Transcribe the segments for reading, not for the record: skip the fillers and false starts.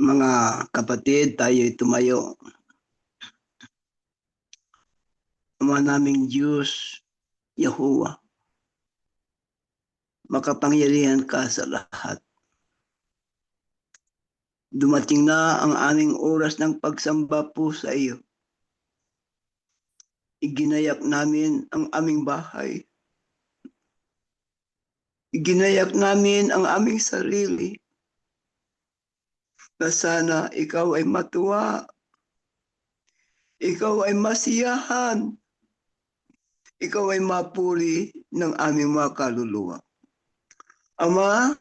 Mga kapatid, tayo'y tumayo. Ama naming Diyos, Yahuwah, makapangyarihan ka sa lahat. Dumating na ang aming oras ng pagsamba po sa iyo. Iginayak namin ang aming bahay. Iginayak namin ang aming sarili. Na sana ikaw ay matuwa. Ikaw ay masiyahan. Ikaw ay mapuri ng aming mga kaluluwa. Ama,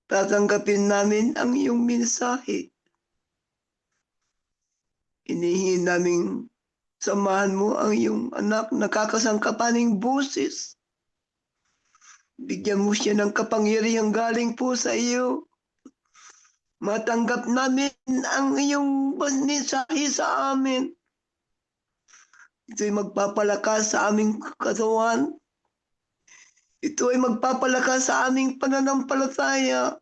tatanggapin namin ang iyong mensahe. Inihingi namin samahan mo ang iyong anak na kakasangkapaning busis. Bigyan mo siya ng kapangyarihang galing po sa iyo. Matanggap namin ang iyong mensahe sa amin. Ito'y magpapalakas sa aming katawan. Ito ay magpapalakas sa aming pananampalataya.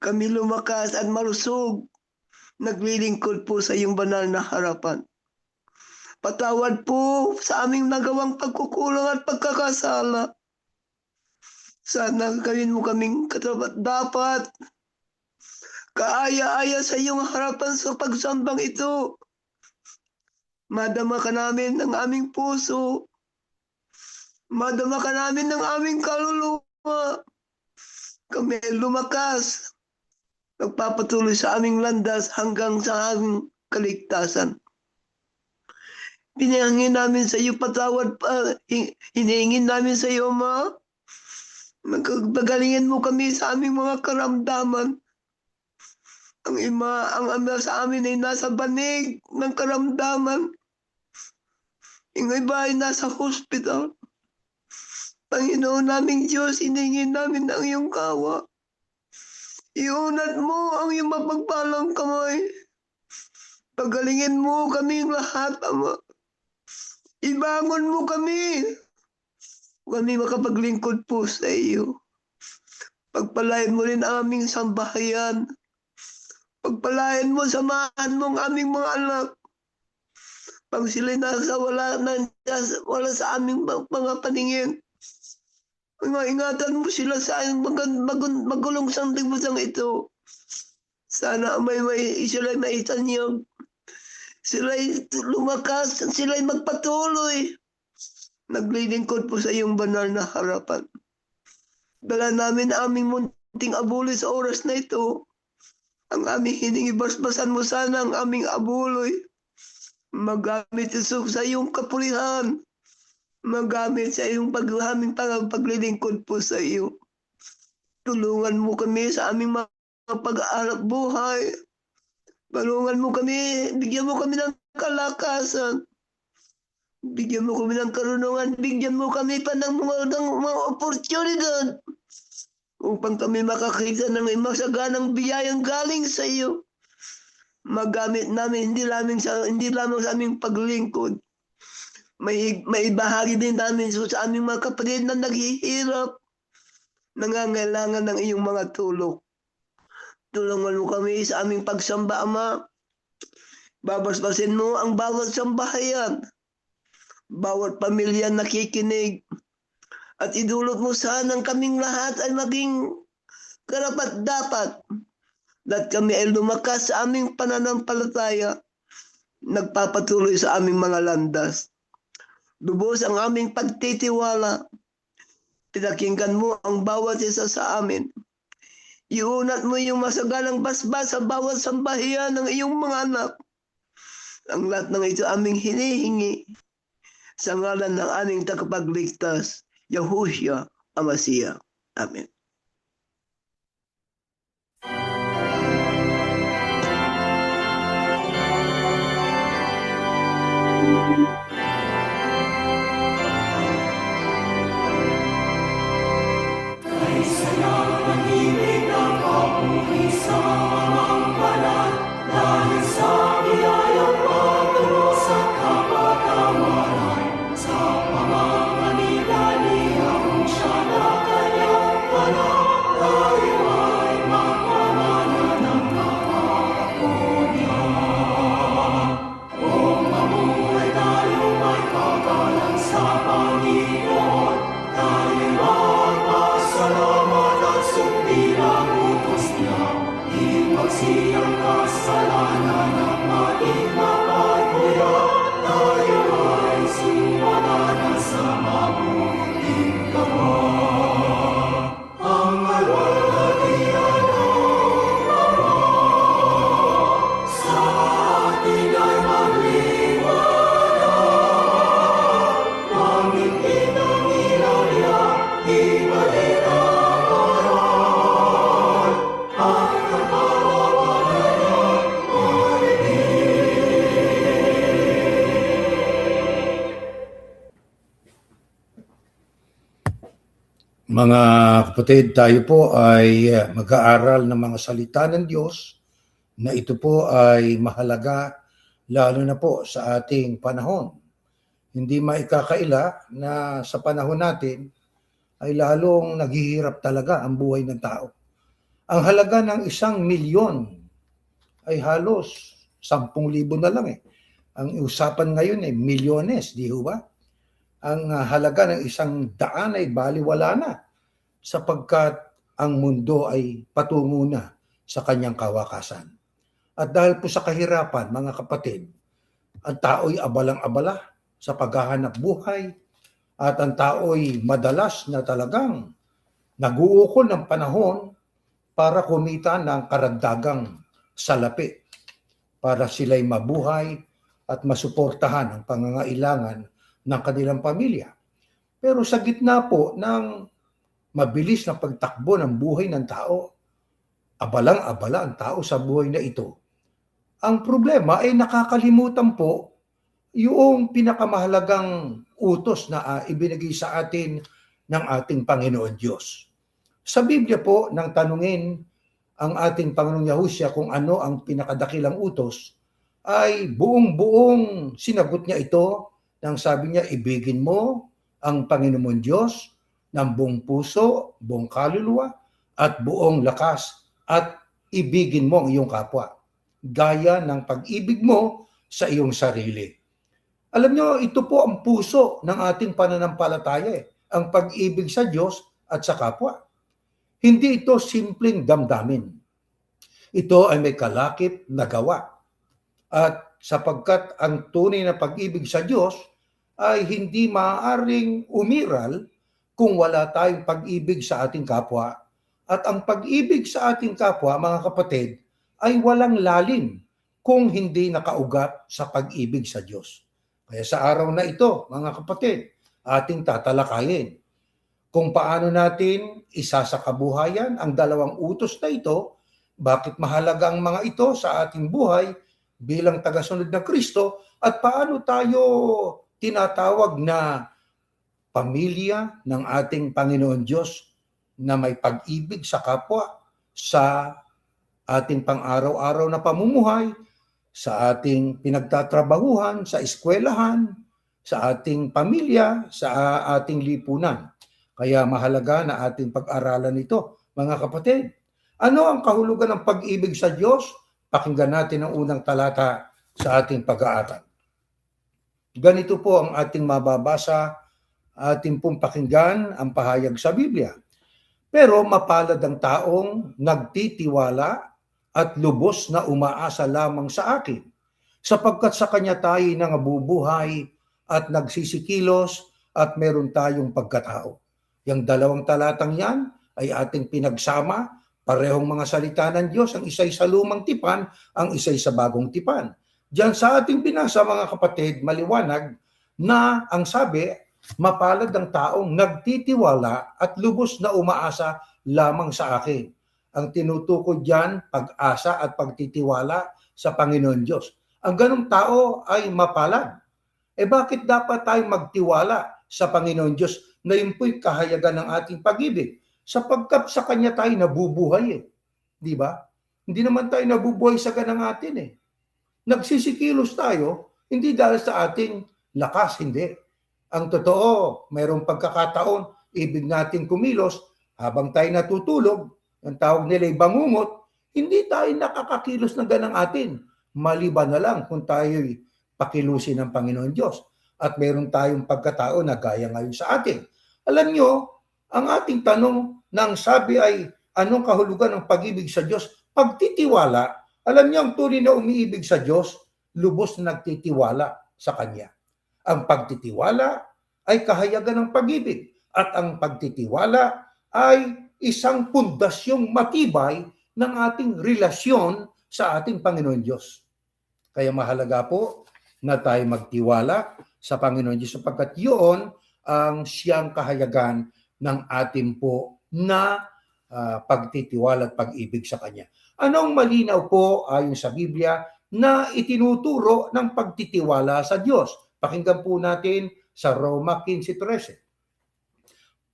Kami lumakas at malusog. Naglilingkod po sa iyong banal na harapan. Patawad po sa aming nagawang pagkukulang at pagkakasala. Sana gawin mo kaming katapat-dapat. Kaaya-aya sa iyong harapan sa pagsambang ito. Madama ka namin ng aming puso. Madama ka namin ng aming kaluluwa. Kami lumakas. Magpapatuloy sa aming landas hanggang sa aming kaligtasan. Pinahingin namin sa iyo patawad pa. Hinihingin namin sa iyo, Ama. Magalingan mo kami sa aming mga karamdaman. Ang ama sa amin ay nasa banig ng karamdaman. Yung iba ay nasa hospital. Panginoon naming Diyos, hinihingin namin ang iyong kawa. Iunat mo ang iyong mapagpalang kamay. Pagalingin mo kaming lahat, Ama. Ibangon mo kami. Kami makapaglingkod po sa iyo. Pagpalain mo rin ang aming sambahayan. Pagpalain mo, samahan mo ang aming mga anak. Pag sila'y nasa wala sa aming mga paningin. Ingatan mo sila sa magulong sanlibutan ito. Sana sila'y maitanyag. Sila'y lumakas, sila'y magpatuloy. Naglilingkod po sa iyong banal na harapan. Dala namin aming munting abuloy sa oras na ito. Ang aming hiningi, basbasan mo sana ang aming abuloy. Magamit ito sa iyong kapurihan. Magamit sa iyong paglilingkod po sa iyo. Tulungan mo kami sa aming mga pag-aalap buhay. Tulungan mo kami, bigyan mo kami ng kalakasan. Bigyan mo kami ng karunungan. Bigyan mo kami pa ng mga oportunidad upang kami makakita ng masaganang biyayang galing sa iyo. Magamit namin hindi lamang sa aming paglingkod. May bahagi din namin sa aming mga kapatid na naghihirap, nangangailangan ng iyong mga tulong. Tulungan mo kami sa aming pagsamba, Ama. Babasbasin mo ang bawat sambahayan, bawat pamilya nakikinig, at idulot mo sanang kaming lahat ay maging karapat-dapat. At kami ay lumakas sa aming pananampalataya, nagpapatuloy sa aming mga landas. Lubos ang aming pagtitiwala. Pinakinggan mo ang bawat isa sa amin. Iunat mo yung masagalang basbas sa bawat sambahiyan ng iyong mga anak. Ang lahat ng ito aming hinihingi sa ngalan ng aming tagapagligtas, Yahushua Amasiya. Amen. Sa siyang kasalanan ng ating mapagkuya, tayo ay sumalanan sa mabuting gawa. Ang alwalhatian ng Ama sa atin ay magliwanag, mangitin ang ilaw niya, ibalik ang aral, at kapalagalan niya Mga kapatid, tayo po ay mag-aaral ng mga salita ng Diyos na ito po ay mahalaga lalo na po sa ating panahon. Hindi maikakaila na sa panahon natin ay lalong naghihirap talaga ang buhay ng tao. Ang halaga ng 1,000,000 ay halos 10,000 na lang eh. Ang usapan ngayon ay milyones, di ba? Ang halaga ng 100 ay baliwala na sapagkat ang mundo ay patungo na sa kanyang kawakasan. At dahil po sa kahirapan, mga kapatid, ang tao'y abalang-abala sa paghahanap buhay at ang tao'y madalas na talagang nag-uukol ng panahon para kumita ng karagdagang salapi para sila'y mabuhay at masuportahan ang pangangailangan ng kanilang pamilya. Pero sa gitna po ng mabilis na pagtakbo ng buhay ng tao, abalang-abala ang tao sa buhay na ito. Ang problema ay nakakalimutan po yung pinakamahalagang utos na ibinigay sa atin ng ating Panginoon Diyos. Sa Biblia po, nang tanungin ang ating Panginoong Yahushua kung ano ang pinakadakilang utos, ay buong-buong sinagot niya ito nang sabi niya, ibigin mo ang Panginoon Diyos ng buong puso, buong kaluluwa, at buong lakas, at ibigin mo ang iyong kapwa, gaya ng pag-ibig mo sa iyong sarili. Alam niyo, ito po ang puso ng ating pananampalataya, ang pag-ibig sa Diyos at sa kapwa. Hindi ito simpleng damdamin. Ito ay may kalakip na gawa. At sapagkat ang tunay na pag-ibig sa Diyos ay hindi maaaring umiral kung wala tayong pag-ibig sa ating kapwa. At ang pag-ibig sa ating kapwa, mga kapatid, ay walang lalim kung hindi nakaugat sa pag-ibig sa Diyos. Kaya sa araw na ito, mga kapatid, ating tatalakayin kung paano natin isa sa kabuhayan ang dalawang utos na ito, bakit mahalaga ang mga ito sa ating buhay bilang tagasunod ng Kristo, at paano tayo tinatawag na pamilya ng ating Panginoon Diyos na may pag-ibig sa kapwa sa ating pang-araw-araw na pamumuhay, sa ating pinagtatrabahuhan, sa eskwelahan, sa ating pamilya, sa ating lipunan. Kaya mahalaga na ating pag-aralan ito, mga kapatid. Ano ang kahulugan ng pag-ibig sa Diyos? Pakinggan natin ang unang talata sa ating pag-aaral. Ganito po ang ating mababasa, ating pong pakinggan ang pahayag sa Biblia. Pero mapalad ang taong nagtitiwala at lubos na umaasa lamang sa akin, sapagkat sa Kanya tayo nangabubuhay at nagsisikilos at meron tayong pagkatao. Yung dalawang talatang yan ay ating pinagsama, parehong mga salita ng Diyos, ang isa'y sa lumang tipan, ang isa'y sa bagong tipan. Diyan sa ating binasa, mga kapatid, maliwanag na ang sabi, mapalad ang taong nagtitiwala at lubos na umaasa lamang sa akin. Ang tinutukoy diyan, pag-asa at pagtitiwala sa Panginoon Diyos. Ang ganung tao ay mapalad. Bakit dapat tayo magtiwala sa Panginoon Diyos na yun po'y kahayagan ng ating pag-ibig? Sapagkat sa Kanya tayo nabubuhay Di ba? Hindi naman tayo nabubuhay sa ganang atin Nagsisikilos tayo, hindi dahil sa ating lakas, hindi. Ang totoo, mayroong pagkakataon, ibig natin kumilos, habang tayo natutulog, ang tawag nila ay bangungot, hindi tayo nakakakilos ng ganang atin. Maliban na lang kung tayo'y pakilusin ng Panginoon Diyos. At mayroon tayong pagkatao na gaya ngayon sa atin. Alam nyo, ang ating tanong ng sabi ay, anong kahulugan ng pag-ibig sa Diyos? Pagtitiwala, alam niyo ang tunay na umiibig sa Diyos, lubos na nagtitiwala sa Kanya. Ang pagtitiwala ay kahayagan ng pag-ibig at ang pagtitiwala ay isang pundasyong matibay ng ating relasyon sa ating Panginoon Diyos. Kaya mahalaga po na tayo magtiwala sa Panginoon Diyos sapagkat yun ang siyang kahayagan ng ating po na pagtitiwala at pag-ibig sa Kanya. Anong malinaw po ayon sa Biblia na itinuturo ng pagtitiwala sa Diyos? Pakinggan po natin sa Roma 15:13.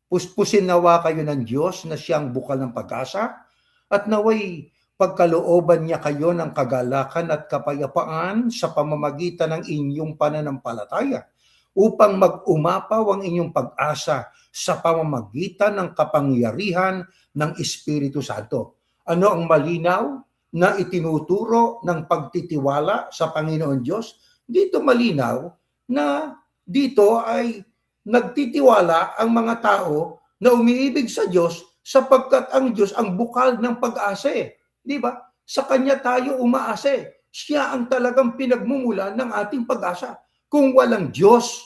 Puspusin nawa kayo ng Diyos na siyang bukal ng pag-asa at naway pagkalooban niya kayo ng kagalakan at kapayapaan sa pamamagitan ng inyong pananampalataya upang mag-umapaw ang inyong pag-asa sa pamamagitan ng kapangyarihan ng Espiritu Santo. Ano ang malinaw na itinuturo ng pagtitiwala sa Panginoon Diyos? Dito malinaw na dito ay nagtitiwala ang mga tao na umiibig sa Diyos sapagkat ang Diyos ang bukal ng pag-asa. Di ba? Sa Kanya tayo umaasa. Siya ang talagang pinagmumula ng ating pag-asa. Kung walang Diyos,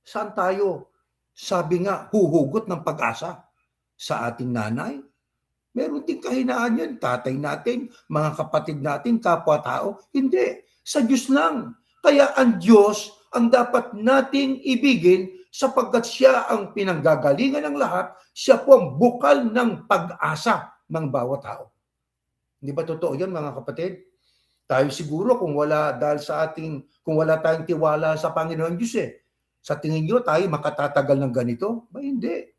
saan tayo? Sabi nga, huhugot ng pag-asa sa ating nanay. Meron din kahinaan yan, tatay natin, mga kapatid natin, kapwa-tao. Hindi, sa Diyos lang. Kaya ang Diyos ang dapat nating ibigin sapagkat siya ang pinanggagalingan ng lahat, siya po ang bukal ng pag-asa ng bawat tao. Hindi ba totoo yan mga kapatid? Tayo siguro kung wala kung wala tayong tiwala sa Panginoon Diyos sa tingin nyo tayo makatatagal ng ganito? Ba hindi.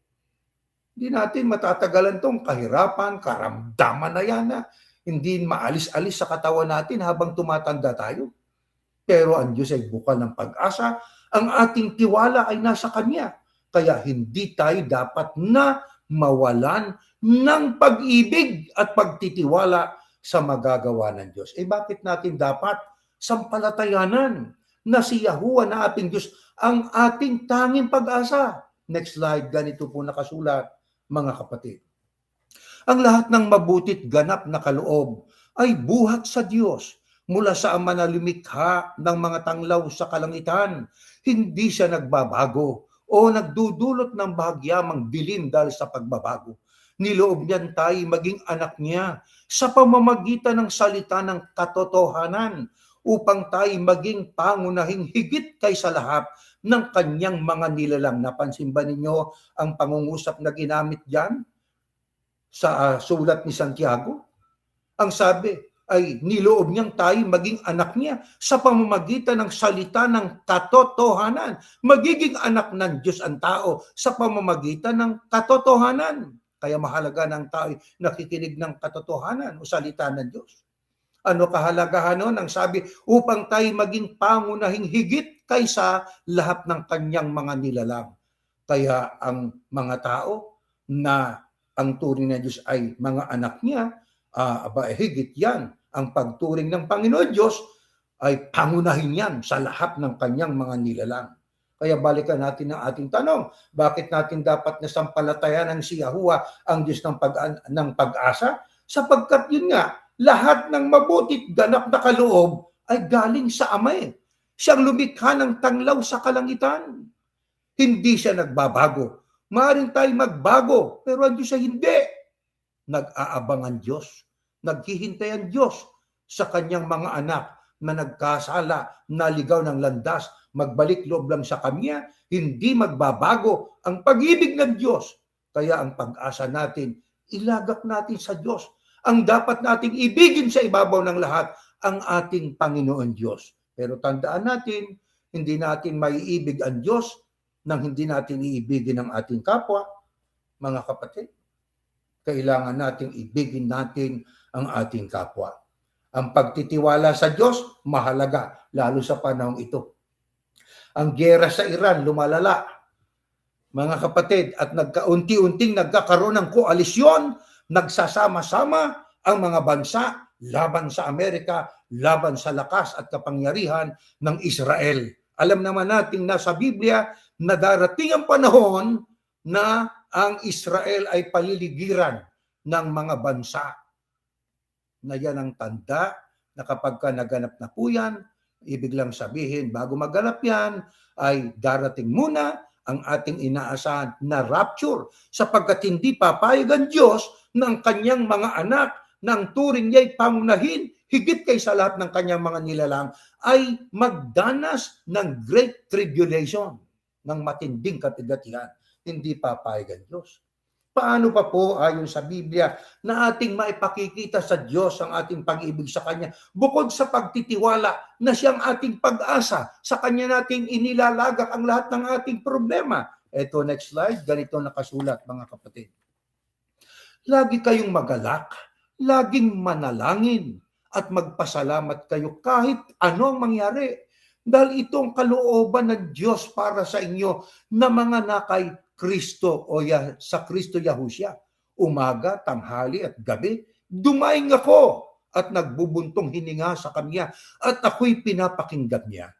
Hindi natin matatagalan tong kahirapan, karamdaman na yan na hindi maalis-alis sa katawan natin habang tumatanda tayo. Pero ang Diyos ay bukal ng pag-asa, ang ating tiwala ay nasa Kanya. Kaya hindi tayo dapat na mawalan ng pag-ibig at pagtitiwala sa magagawa ng Diyos. Bakit natin dapat sampalatayanan na si Yahuwah na ating Diyos ang ating tanging pag-asa? Next slide, ganito po nakasulat, mga kapatid. Ang lahat ng mabuti't ganap na kaloob ay buhat sa Diyos mula sa Ama na lumikha ng mga tanglaw sa kalangitan. Hindi siya nagbabago o nagdudulot ng bahagyamang dilim dahil sa pagbabago. Niloob niyan tayo maging anak niya sa pamamagitan ng salita ng katotohanan upang tayo maging pangunahing higit kaysa lahat ng kanyang mga nilalang. Napansin ba ninyo ang pangungusap na ginamit diyan sa sulat ni Santiago? Ang sabi ay niloob niyang tayo maging anak niya sa pamamagitan ng salita ng katotohanan. Magiging anak ng Diyos ang tao sa pamamagitan ng katotohanan. Kaya mahalaga ng tao nakikinig ng katotohanan o salita ng Diyos. Ano kahalagahan nun? Ang sabi, upang tayo maging pangunahing higit kaysa lahat ng kanyang mga nilalang. Kaya ang mga tao na ang turing ng Diyos ay mga anak niya, higit yan. Ang pagturing ng Panginoon Diyos ay pangunahin yan sa lahat ng kanyang mga nilalang. Kaya balikan natin ang ating tanong, bakit natin dapat nasampalatayanan si Yahuwah ang Diyos ng pag-asa? Sapagkat yun nga, lahat ng mabutit ganap na kaloob ay galing sa Ama. Siyang lumikha ng tanglaw sa kalangitan. Hindi siya nagbabago. Maaaring tayo magbago, pero ang Diyos ay hindi. Nag-aabang ang Diyos. Naghihintay ang Diyos sa kanyang mga anak na nagkasala, naligaw ng landas, magbalik loob lang sa Kanya, hindi magbabago ang pag-ibig ng Diyos. Kaya ang pag-asa natin, ilagak natin sa Diyos. Ang dapat nating ibigin sa ibabaw ng lahat, ang ating Panginoon Diyos. Pero tandaan natin, hindi natin maiibig ang Diyos nang hindi natin iibigin ang ating kapwa, mga kapatid. Kailangan nating ibigin natin ang ating kapwa. Ang pagtitiwala sa Diyos, mahalaga, lalo sa panahong ito. Ang giyera sa Iran, lumalala. Mga kapatid, at unti-unting nagkakaroon ng koalisyon, nagsasama-sama ang mga bansa laban sa Amerika, laban sa lakas at kapangyarihan ng Israel. Alam naman natin na sa Biblia na darating ang panahon na ang Israel ay paliligiran ng mga bansa. na yan ang tanda na kapag ka naganap na po yan, ibig lang sabihin, bago maganap yan, ay darating muna ang ating inaasahan na rapture, sapagkat hindi papayag ang Diyos ng kanyang mga anak ng turing niya'y pangunahin, higit kaysa lahat ng kanyang mga nilalang, ay magdanas ng great tribulation, ng matinding kapigatihan. Hindi papayag ang Diyos. Paano pa po ayon sa Biblia na ating maipakikita sa Diyos ang ating pag-ibig sa Kanya bukod sa pagtitiwala na siyang ating pag-asa, sa Kanya nating inilalagak ang lahat ng ating problema? Ito, next slide, ganito nakasulat mga kapatid. Lagi kayong magalak, laging manalangin, at magpasalamat kayo kahit ano ang mangyari. Dahil itong kalooban ng Diyos para sa inyo na mga nakay Kristo o sa Kristo Yahushua. Umaga, tanghali at gabi, dumaing ako at nagbubuntong hininga sa Kanya at ako'y pinapakinggan niya.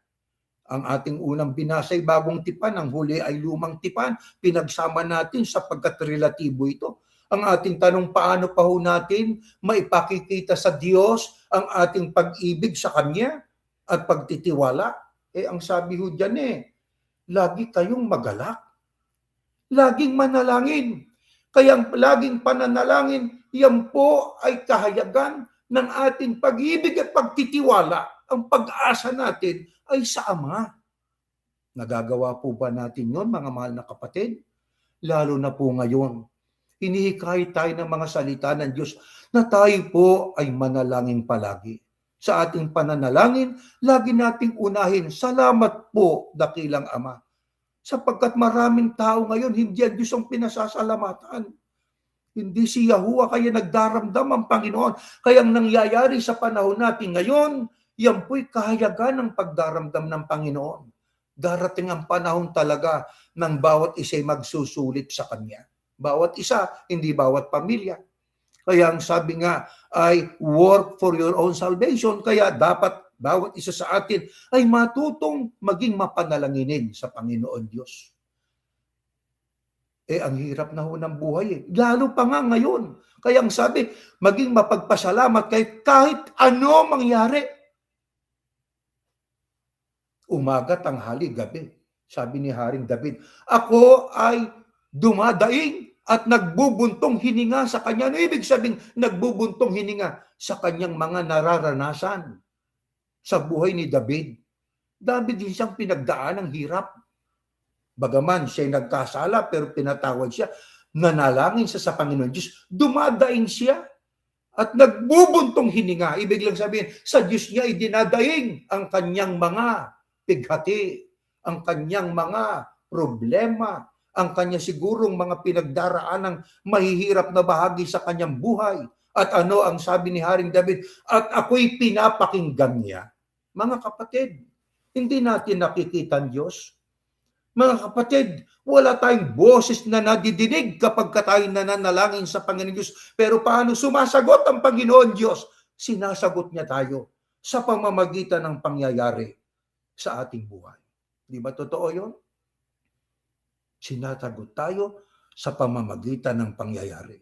Ang ating unang binasa ay bagong tipan, ang huli ay lumang tipan. Pinagsama natin sapagkat relatibo ito. Ang ating tanong, paano pa ho natin maipakikita sa Diyos ang ating pag-ibig sa Kanya at pagtitiwala? Ang sabi ho dyan lagi kayong magalak. Laging manalangin. Kaya ang laging pananalangin, yan po ay kahayagan ng ating pag-ibig at pagtitiwala. Ang pag-asa natin ay sa Ama. Nagagawa po ba natin yon, mga mahal na kapatid? Lalo na po ngayon. Hinihikayat tayo ng mga salita ng Diyos na tayo po ay manalangin palagi. Sa ating pananalangin, lagi nating unahin, salamat po, dakilang Ama. Sapagkat maraming tao ngayon, hindi ang Diyos ang pinasasalamatan. Hindi si Yahuwah, kaya nagdaramdam ang Panginoon. Kaya ang nangyayari sa panahon natin ngayon, yan po'y kahayagan ng pagdaramdam ng Panginoon. Darating ang panahon talaga ng bawat isa'y magsusulit sa Kanya. Bawat isa, hindi bawat pamilya. Kaya ang sabi nga ay work for your own salvation. Kaya dapat bawat isa sa atin ay matutong maging mapanalanginin sa Panginoon Diyos. Ang hirap na ho ng buhay Lalo pa nga ngayon. Kaya ang sabi, maging mapagpasalamat kahit ano mangyari. Umaga, tanghali, gabi. Sabi ni Haring David, ako ay dumadaing at nagbubuntong hininga sa Kanya. Ano ibig sabihin nagbubuntong hininga? Sa Kanyang mga nararanasan sa buhay ni David. David din siyang pinagdaan ng hirap. Bagaman siya'y nagkasala pero pinatawad siya. Nanalangin siya sa Panginoon Diyos. Dumadaing siya at nagbubuntong hininga. Ibig lang sabihin, sa Diyos niya ay dinadaing ang kanyang mga pighati, ang kanyang mga problema, ang kanya sigurong mga pinagdaraan ng mahihirap na bahagi sa kanyang buhay. At ano ang sabi ni Haring David? At ako'y pinapakinggan niya. Mga kapatid, hindi natin nakikita ang Diyos. Mga kapatid, wala tayong boses na nadidinig kapag tayo nananalangin sa Panginoon Diyos. Pero paano sumasagot ang Panginoon Diyos? Sinasagot niya tayo sa pamamagitan ng pangyayari sa ating buhay. Di ba totoo yun? Sinasagot tayo sa pamamagitan ng pangyayari.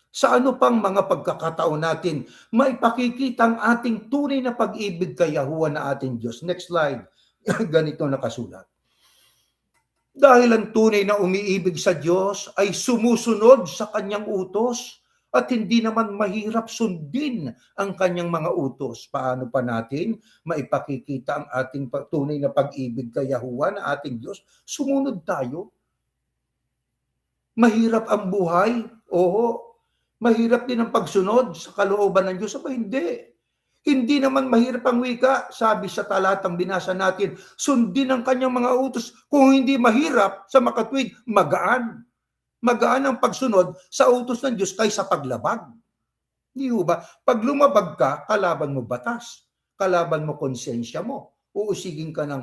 Sa ano pang mga pagkakataon natin, maipakikita ang ating tunay na pag-ibig kay Yahuwah na ating Diyos. Next slide. Ganito nakasulat. Dahil ang tunay na umiibig sa Diyos ay sumusunod sa kanyang utos at hindi naman mahirap sundin ang kanyang mga utos. Paano pa natin maipakikita ang ating tunay na pag-ibig kay Yahuwah na ating Diyos? Sumunod tayo. Mahirap ang buhay? Oo. Mahirap din ang pagsunod sa kalooban ng Diyos? Aba, hindi. Hindi naman mahirap ang wika. Sabi sa talatang binasa natin, sundin ang kanyang mga utos. Kung hindi mahirap, sa makatwid, magaan. Magaan ang pagsunod sa utos ng Diyos kaysa paglabag. Hindi ba? Pag lumabag ka, kalaban mo batas. Kalaban mo konsensya mo. Uusigin ka ng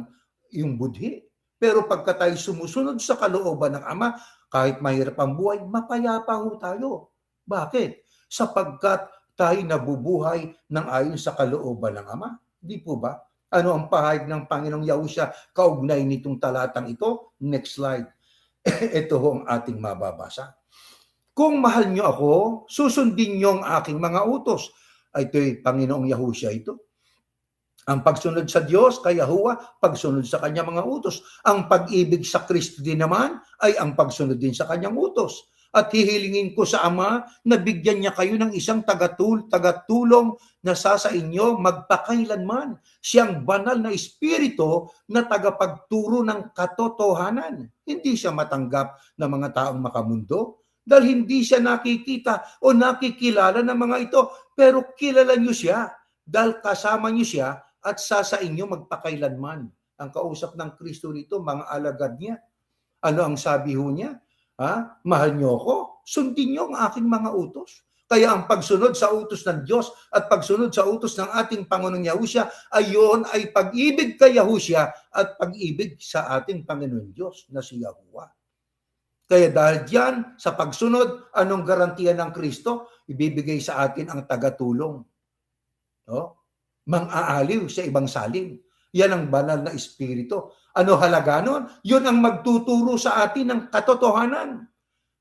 iyong budhi. Pero pagka tayo sumusunod sa kalooban ng Ama, kahit mahirap ang buhay, mapayapa ho tayo. Bakit? Sapagkat tayo nabubuhay ng ayon sa kalooban ng Ama. Di po ba? Ano ang pahayag ng Panginoong Yahushua kaugnay nitong talatang ito? Next slide. Ito ho ang ating mababasa. Kung mahal nyo ako, susundin nyo ang aking mga utos. ay ito'y Panginoong Yahushua ito. Ang pagsunod sa Diyos kay Yahuwah, pagsunod sa kanyang mga utos. Ang pag-ibig sa Kristo din naman ay ang pagsunod din sa kanyang utos. At hihilingin ko sa Ama na bigyan niya kayo ng isang tagatulong na sa inyo magpakailanman. Siyang banal na espiritu na tagapagturo ng katotohanan. Hindi siya matanggap ng mga taong makamundo dahil hindi siya nakikita o nakikilala ng mga ito. Pero kilala niyo siya dahil kasama niyo siya at sa inyo magpakailanman. Ang kausap ng Kristo rito, mga alagad niya. Ano ang sabi ho niya? Mahal niyo ako? Sundin niyo ang aking mga utos. Kaya ang pagsunod sa utos ng Diyos at pagsunod sa utos ng ating Panginoong Yahushua, ayon ay pag-ibig kay Yahushua at pag-ibig sa ating Panginoon Diyos na si Yahuwah. Kaya dahil diyan, sa pagsunod, anong garantiya ng Kristo? Ibibigay sa atin ang tagatulong. Mang-aaliw sa ibang salin. Yan ang banal na espiritu. Ano halaga nun? Yun ang magtuturo sa atin ng katotohanan.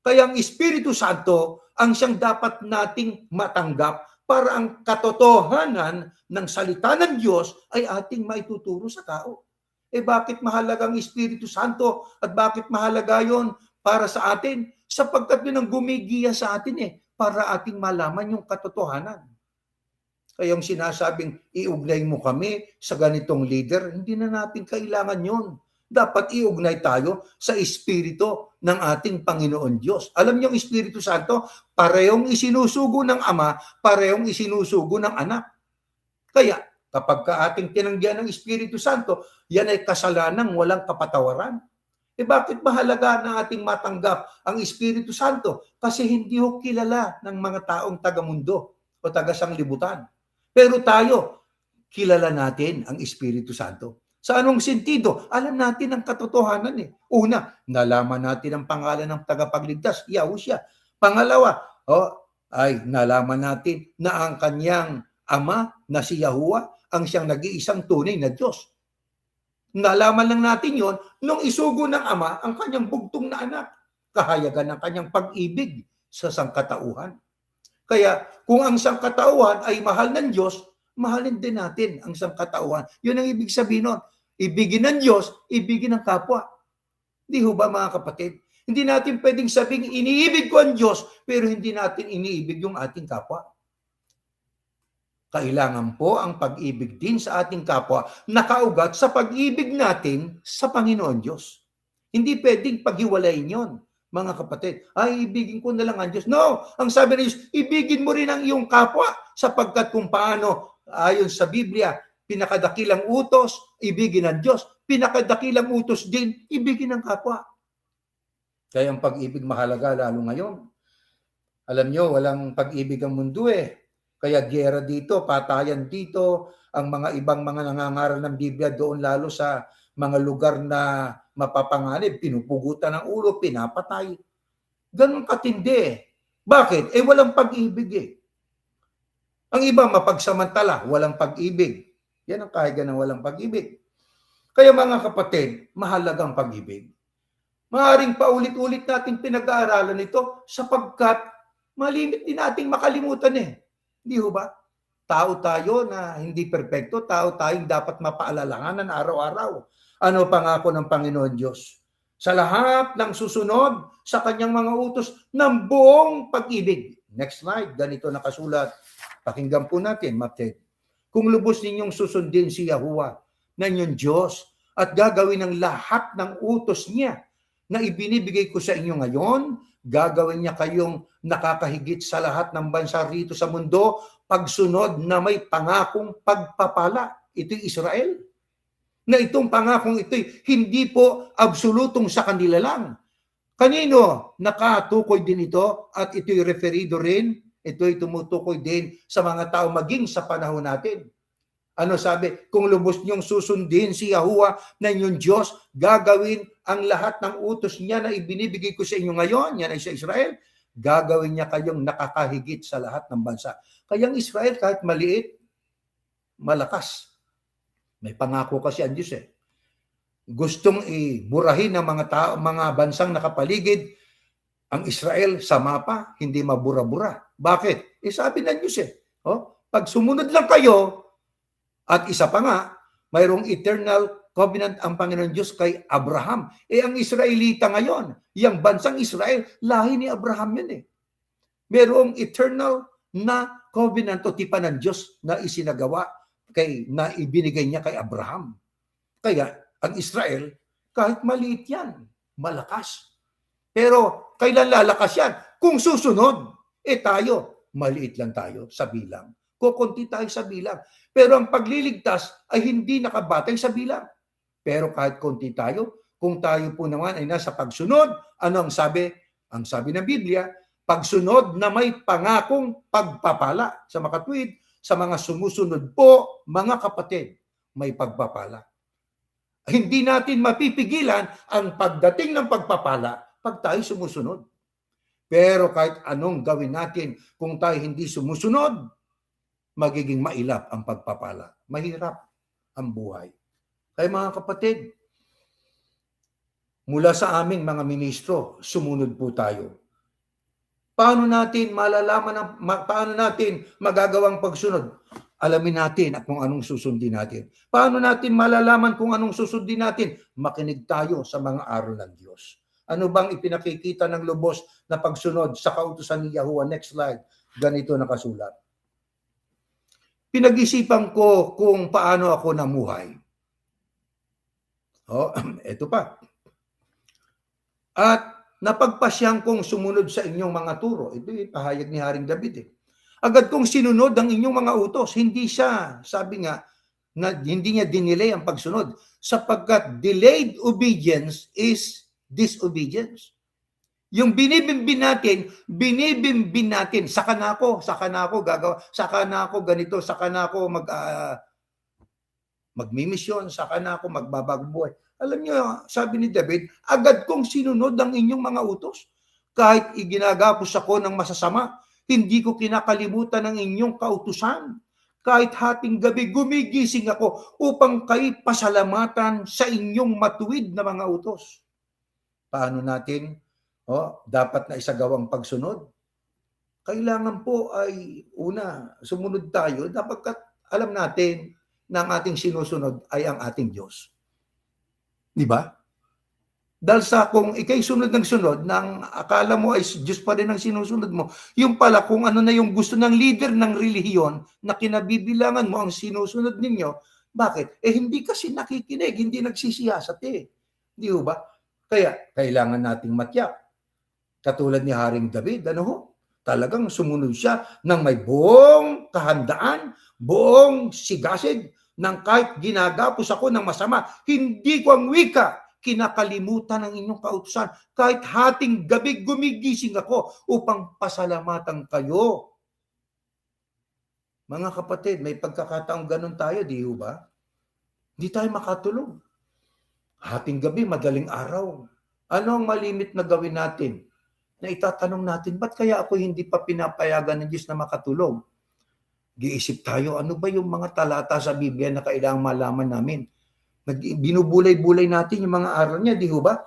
Kaya ang Espiritu Santo ang siyang dapat nating matanggap para ang katotohanan ng salita ng Diyos ay ating maituturo sa tao. Bakit mahalaga ang Espiritu Santo at bakit mahalaga yon para sa atin? Sapagkat yun ang gumigiya sa atin para ating malaman yung katotohanan. Kaya yung sinasabing iugnay mo kami sa ganitong leader, hindi na natin kailangan yun. Dapat iugnay tayo sa Espiritu ng ating Panginoon Diyos. Alam niyo, ang Espiritu Santo, parehong isinusugo ng Ama, parehong isinusugo ng Anak. Kaya, kapag ating tinanggihan ng Espiritu Santo, yan ay kasalanang walang kapatawaran. Bakit mahalaga na ating matanggap ang Espiritu Santo? Kasi hindi ho kilala ng mga taong taga-mundo o taga-sanglibutan. Pero tayo, kilala natin ang Espiritu Santo. Sa anong sentido? Alam natin ang katotohanan Una, nalaman natin ang pangalan ng tagapagligtas, Yahushua. Pangalawa, ay nalaman natin na ang kanyang ama na si Yahuwah ang siyang nag-iisang tunay na Diyos. Nalaman lang natin yon nung isugo ng ama ang kanyang bugtong na anak. Kahayagan ng kanyang pag-ibig sa sangkatauhan. Kaya kung ang sangkatauhan ay mahal ng Diyos, mahalin din natin ang sangkatauhan. Yun ang ibig sabihin nun. Ibigin ng Diyos, ibigin ng kapwa. Di ho ba mga kapatid? Hindi natin pwedeng sabing iniibig ko ang Diyos, pero hindi natin iniibig yung ating kapwa. Kailangan po ang pag-ibig din sa ating kapwa nakaugat sa pag-ibig natin sa Panginoon Diyos. Hindi pwedeng paghiwalayin yon. Mga kapatid, ay ibigin ko na lang ang Diyos. No, ang sabi ng Diyos, ibigin mo rin ang iyong kapwa sapagkat kung paano, ayon sa Biblia, pinakadakilang utos, ibigin ang Diyos. Pinakadakilang utos din, ibigin ang kapwa. Kaya ang pag-ibig mahalaga lalo ngayon. Alam nyo, walang pag-ibig ang mundo Kaya giyera dito, patayan dito, ang mga ibang mga nangangaral ng Biblia doon lalo sa mga lugar na mapapanganib, pinupugutan ng ulo, pinapatay. Ganun katindi Bakit? Walang pag-ibig Ang iba mapagsamantala, walang pag-ibig. Yan ang kahigan ng walang pag-ibig. Kaya mga kapatid, mahalagang pag-ibig. Maaaring paulit-ulit natin pinag-aaralan ito sapagkat malimit din nating makalimutan Hindi ho ba? Tao tayo na hindi perpekto, tao tayong dapat mapaalalahanan araw-araw. Ano pangako ng Panginoon Diyos? Sa lahat ng susunod sa kanyang mga utos ng buong pag-ibig. Next slide, ganito nakasulat. Pakinggan po natin, Matthew. Kung lubos ninyong susundin si Yahuwah na inyong Diyos at gagawin ang lahat ng utos niya na ibinibigay ko sa inyo ngayon, gagawin niya kayong nakakahigit sa lahat ng bansa rito sa mundo, pagsunod na may pangakong pagpapala. Ito'y Israel. Na itong pangakong ito'y hindi po absolutong sa kanila lang. Kanino nakatukoy din ito at ito'y referido rin, ito'y tumutukoy din sa mga tao maging sa panahon natin. Ano sabi? Kung lubos niyong susundin si Yahuwah na inyong Diyos, gagawin ang lahat ng utos niya na ibinibigay ko sa inyo ngayon, yan ay sa Israel, gagawin niya kayong nakakahigit sa lahat ng bansa. Kaya ang Israel kahit maliit, malakas. May pangako kasi ang Diyos Gustong iburahin ng mga tao, mga bansang nakapaligid ang Israel sa mapa, hindi mabura-bura. Bakit? Sabi ng Diyos Pag sumunod lang kayo, at isa pa nga, mayroong eternal covenant ang Panginoon Diyos kay Abraham. Ang Israelita ngayon, yung bansang Israel, lahi ni Abraham yun eh. Mayroong eternal na covenant o tipan ng Diyos na isinagawa na ibinigay niya kay Abraham. Kaya ang Israel, kahit maliit yan, malakas. Pero kailan lalakas yan? Kung susunod, tayo, maliit lang tayo sa bilang. Kukunti tayo sa bilang. Pero ang pagliligtas ay hindi nakabatay sa bilang. Pero kahit konti tayo, kung tayo po naman ay nasa pagsunod, ano ang sabi? Ang sabi ng Biblia, pagsunod na may pangakong pagpapala. Sa makatwid, sa mga sumusunod po, mga kapatid, may pagpapala. Hindi natin mapipigilan ang pagdating ng pagpapala pag tayo sumusunod. Pero kahit anong gawin natin, kung tayo hindi sumusunod, magiging mailap ang pagpapala. Mahirap ang buhay. Kaya mga kapatid, mula sa aming mga ministro, sumunod po tayo. Paano natin malalaman, paano natin magagawang pagsunod? Alamin natin kung anong susundin natin. Paano natin malalaman kung anong susundin natin? Makinig tayo sa mga aral ng Diyos. Ano bang ipinakikita ng lubos na pagsunod sa kautusan ni Yahuwah? Next slide. Ganito nakasulat. Pinag-isipan ko kung paano ako namuhay. Ito pa. At napagpasyang kong sumunod sa inyong mga turo. Ito pahayag ni Haring David. Agad kong sinunod ang inyong mga utos. Hindi siya, sabi nga, na hindi niya dinelay ang pagsunod. Sapagkat delayed obedience is disobedience. Yung binibimbin natin, saka na ako gagawa, saka na ako ganito, saka na ako magmimisyon, saka na ako magbabagong buhay. Alam niyo, sabi ni David, agad kong sinunod ang inyong mga utos. Kahit iginagapos ako ng masasama, hindi ko kinakalimutan ang inyong kautusan. Kahit hating gabi, gumigising ako upang kayo pasalamatan sa inyong matuwid na mga utos. Paano natin dapat na isagawang pagsunod? Kailangan po ay una, sumunod tayo dapat alam natin na ang ating sinusunod ay ang ating Diyos. Di ba? Dahil sa kung ikay sunod ng sunod, nang akala mo ay Diyos pa rin ang sinusunod mo, yung pala kung ano na yung gusto ng leader ng relihiyon na kinabibilangan mo ang sinusunod ninyo, bakit? Hindi kasi nakikinig, hindi nagsisiyasat Di ba? Kaya kailangan nating matyak. Katulad ni Haring David, talagang sumunod siya ng may buong kahandaan, buong sigasig, ng kahit ginagapos ako ng masama, hindi ko ang wika, kinakalimutan ng inyong kautusan. Kahit hating gabi, gumigising ako upang pasalamatan kayo. Mga kapatid, may pagkakataong ganun tayo, di ba? Hindi tayo makatulog. Hating gabi, madaling araw. Ano ang malimit na gawin natin? Na itatanong natin, ba't kaya ako hindi pa pinapayagan ng Diyos na makatulog? Giisip tayo, ano ba yung mga talata sa Biblia na kailangang malaman namin? Binubulay-bulay natin yung mga aral niya, di ba?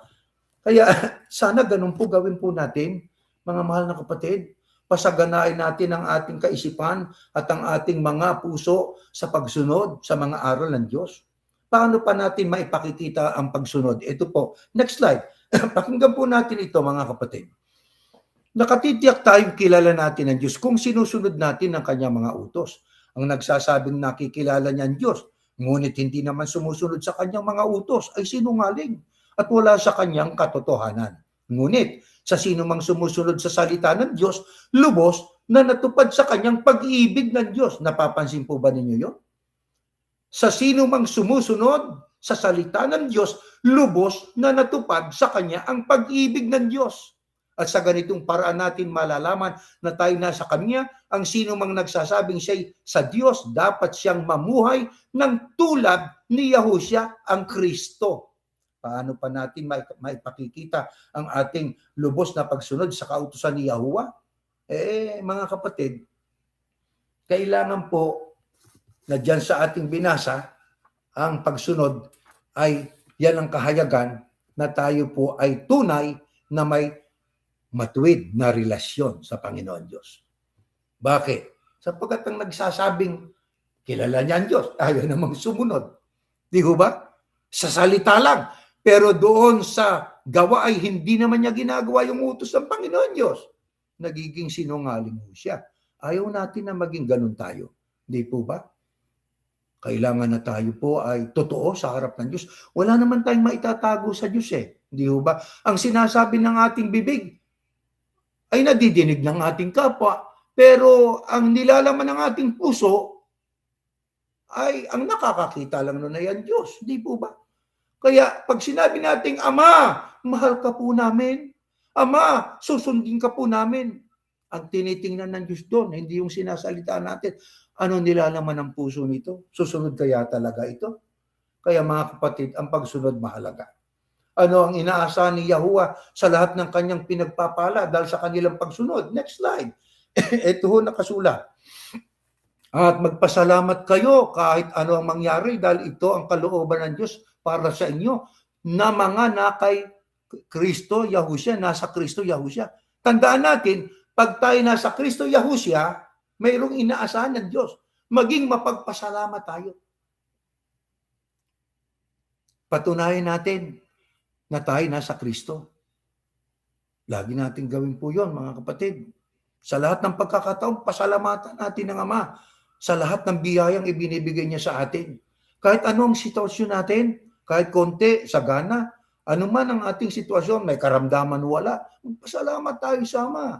Kaya sana ganun po gawin po natin, mga mahal na kapatid. Pasaganain natin ang ating kaisipan at ang ating mga puso sa pagsunod sa mga aral ng Diyos. Paano pa natin maipakikita ang pagsunod? Ito po, next slide. Pakinggan po natin ito, mga kapatid. Nakatitiyak tayong kilala natin ang Diyos kung sinusunod natin ang kanyang mga utos. Ang nagsasabing nakikilala niya ang Diyos, ngunit hindi naman sumusunod sa kanyang mga utos ay sinungaling at wala sa kanyang katotohanan. Ngunit sa sino mang sumusunod sa salita ng Diyos, lubos na natupad sa kanyang pag-ibig ng Diyos. Napapansin po ba ninyo yun? Sa sino mang sumusunod sa salita ng Diyos, lubos na natupad sa kanya ang pag-ibig ng Diyos. At sa ganitong paraan natin malalaman na tayo nasa Kanya, ang sino mang nagsasabing siya sa Diyos, dapat siyang mamuhay ng tulad ni Yahushua ang Kristo. Paano pa natin maipakikita ang ating lubos na pagsunod sa kautusan ni Yahuwah? Mga kapatid, kailangan po na dyan sa ating binasa, ang pagsunod ay yan ang kahayagan na tayo po ay tunay na may matuwid na relasyon sa Panginoon Diyos. Bakit? Sapagkat ang nagsasabing kilala niya ang Diyos, ayaw namang sumunod. Di ho ba? Sa salita lang. Pero doon sa gawa ay hindi naman niya ginagawa yung utos ng Panginoon Diyos. Nagiging sinungaling ho siya. Ayaw natin na maging ganun tayo. Di po ba? Kailangan na tayo po ay totoo sa harap ng Diyos. Wala naman tayong maitatago sa Diyos eh. Di ho ba? Ang sinasabi ng ating bibig ay nadidinig ng ating kapwa. Pero ang nilalaman ng ating puso ay ang nakakakita lang nun ay ang Diyos. Di po ba? Kaya pag sinabi nating, Ama, mahal ka po namin. Ama, susundin ka po namin. Ang tinitingnan ng Diyos doon, hindi yung sinasalita natin. Ano nilalaman ng puso nito? Susunod kaya talaga ito? Kaya mga kapatid, ang pagsunod mahalaga. Ano ang inaasahan ni Yahuwah sa lahat ng kanyang pinagpapala dahil sa kanilang pagsunod? Next slide. Ito ho nakasulat. At magpasalamat kayo kahit ano ang mangyari dahil ito ang kalooban ng Diyos para sa inyo na mga nakay Kristo Yahushua, nasa Kristo Yahushua. Tandaan natin, pag tayo nasa Kristo Yahushua, mayroong inaasahan ng Diyos. Maging mapagpasalamat tayo. Patunayan natin na tayo nasa Kristo. Lagi natin gawin po yon mga kapatid. Sa lahat ng pagkakataon, pasalamatan natin ng Ama sa lahat ng biyayang ibinibigay niya sa atin. Kahit ano ang sitwasyon natin, kahit konti, sagana, ano man ang ating sitwasyon, may karamdaman wala, pasalamat tayo sa Ama.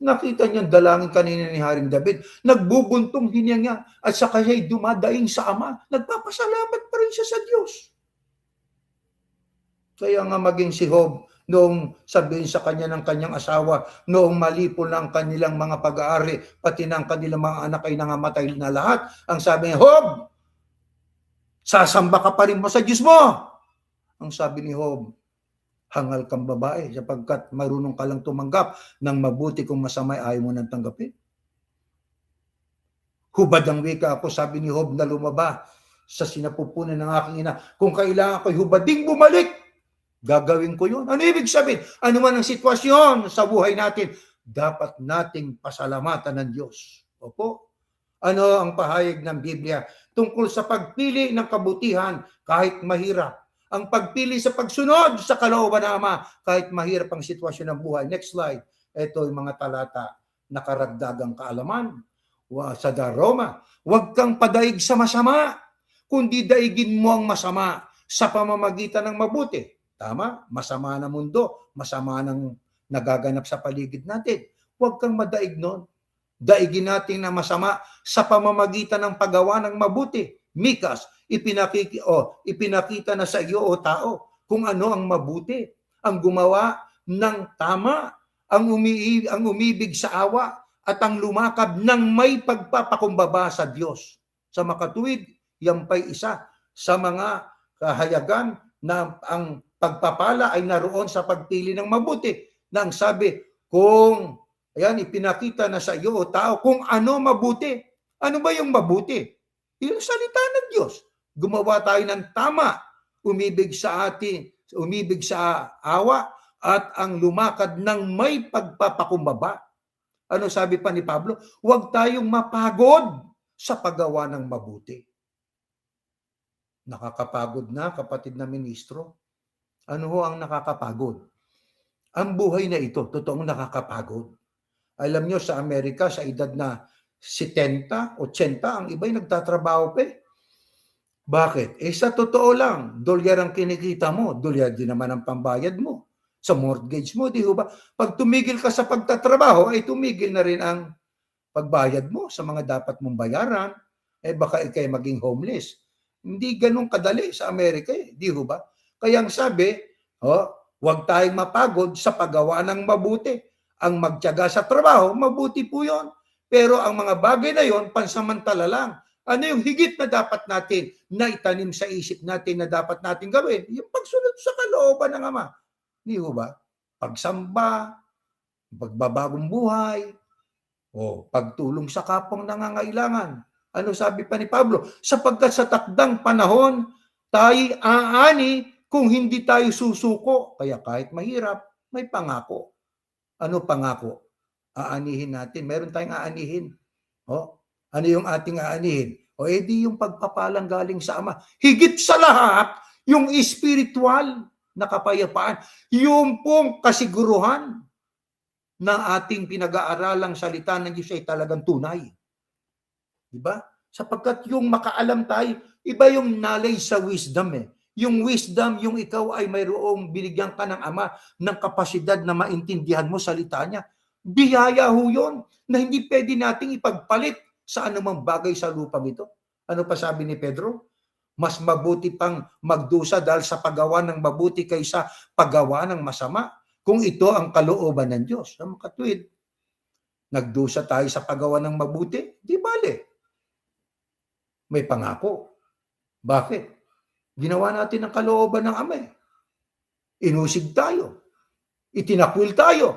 Nakita niyo ang dalangin kanina ni Haring David, nagbubuntong hininga niya at saka siya'y dumadaing sa Ama, nagpapasalamat pa rin siya sa Diyos. Kaya nga maging si Job, noong sabihin sa kanya ng kanyang asawa, noong mali po ng kanilang mga pag-aari, pati ng kanilang mga anak ay nangamatay na lahat, ang sabi niya, Job, sasamba ka pa rin mo sa Diyos mo. Ang sabi ni Job, hangal kang babae sapagkat marunong ka lang tumanggap ng mabuti kung masama ayaw mo nang tanggapin. Hubad ang wika ako, sabi ni Job na lumaba sa sinapupunan ng aking ina. Kung kailangan ko'y hubading bumalik, gagawin ko yun. Ano ibig sabihin? Ano man ang sitwasyon sa buhay natin, dapat nating pasalamatan ng Diyos. Opo. Ano ang pahayag ng Biblia tungkol sa pagpili ng kabutihan kahit mahirap? Ang pagpili sa pagsunod sa kalooban ng Ama kahit mahirap ang sitwasyon ng buhay. Next slide. Ito yung mga talata na karagdagang kaalaman. Sa Roma, huwag kang padaig sa masama, kundi daigin mo ang masama sa pamamagitan ng mabuti. Tama? Masama na mundo, masama ng nagaganap sa paligid natin. Huwag kang madaig noon. Daigin natin na masama sa pamamagitan ng paggawa ng mabuti. Mikas, ipinakita na sa iyo o tao kung ano ang mabuti. Ang gumawa ng tama, ang umibig sa awa, at ang lumakad ng may pagpapakumbaba sa Diyos. Sa makatuwid, yan pa'y isa sa mga kahayagan na ang pagpapala ay naroon sa pagpili ng mabuti. Nang sabi, kung ipinakita na sa iyo o tao kung ano mabuti. Ano ba yung mabuti? Yung salita ng Diyos. Gumawa tayo ng tama, umibig sa atin, umibig sa awa, at ang lumakad ng may pagpapakumbaba. Ano sabi pa ni Pablo? Huwag tayong mapagod sa paggawa ng mabuti. Nakakapagod na, kapatid na ministro. Ano ho ang nakakapagod? Ang buhay na ito, totoong nakakapagod. Alam nyo, sa Amerika, sa edad na 70, 80, ang iba'y nagtatrabaho pa eh. Bakit? Sa totoo lang, dolyar ang kinikita mo, dolyar din naman ang pambayad mo. Sa mortgage mo, di ba? Pag tumigil ka sa pagtatrabaho, ay tumigil na rin ang pagbayad mo sa mga dapat mong bayaran. Baka ikay maging homeless. Hindi ganun kadali sa Amerika eh, di ba? Kaya ang sabi, huwag tayong mapagod sa paggawa ng mabuti. Ang magtiyaga sa trabaho, mabuti po yon. Pero ang mga bagay na yon, pansamantala lang. Ano yung higit na dapat natin na itanim sa isip natin na dapat natin gawin? Yung pagsunod sa kalooban ng Ama. Di ba? Pagsamba, pagbabagong buhay, pagtulong sa kapwang nangangailangan. Ano sabi pa ni Pablo? Sapagkat sa takdang panahon, tayo aani kung hindi tayo susuko. Kaya kahit mahirap, may pangako. Ano pangako? Aanihin natin. Meron tayong aanihin. O, ano yung ating aanihin? O edi yung pagpapalang galing sa Ama. Higit sa lahat, yung spiritual na kapayapaan, yung pong kasiguruhan na ating pinag-aaralang salita ng Diyos ay talagang tunay. Diba? Sapagkat yung makaalam tayo, iba yung knowledge sa wisdom eh. Yung wisdom, yung ikaw ay mayroong binigyan ka ng Ama ng kapasidad na maintindihan mo salita niya. Biyaya ho yun na hindi pwede nating ipagpalit sa anumang bagay sa lupang ito. Ano pa sabi ni Pedro? Mas mabuti pang magdusa dahil sa paggawa ng mabuti kaysa paggawa ng masama. Kung ito ang kalooban ng Diyos. Ang katwid, nagdusa tayo sa paggawa ng mabuti, di bale. May pangako. Bakit? Ginawa natin ang kalooban ng Ama. Inusig tayo. Itinakwil tayo.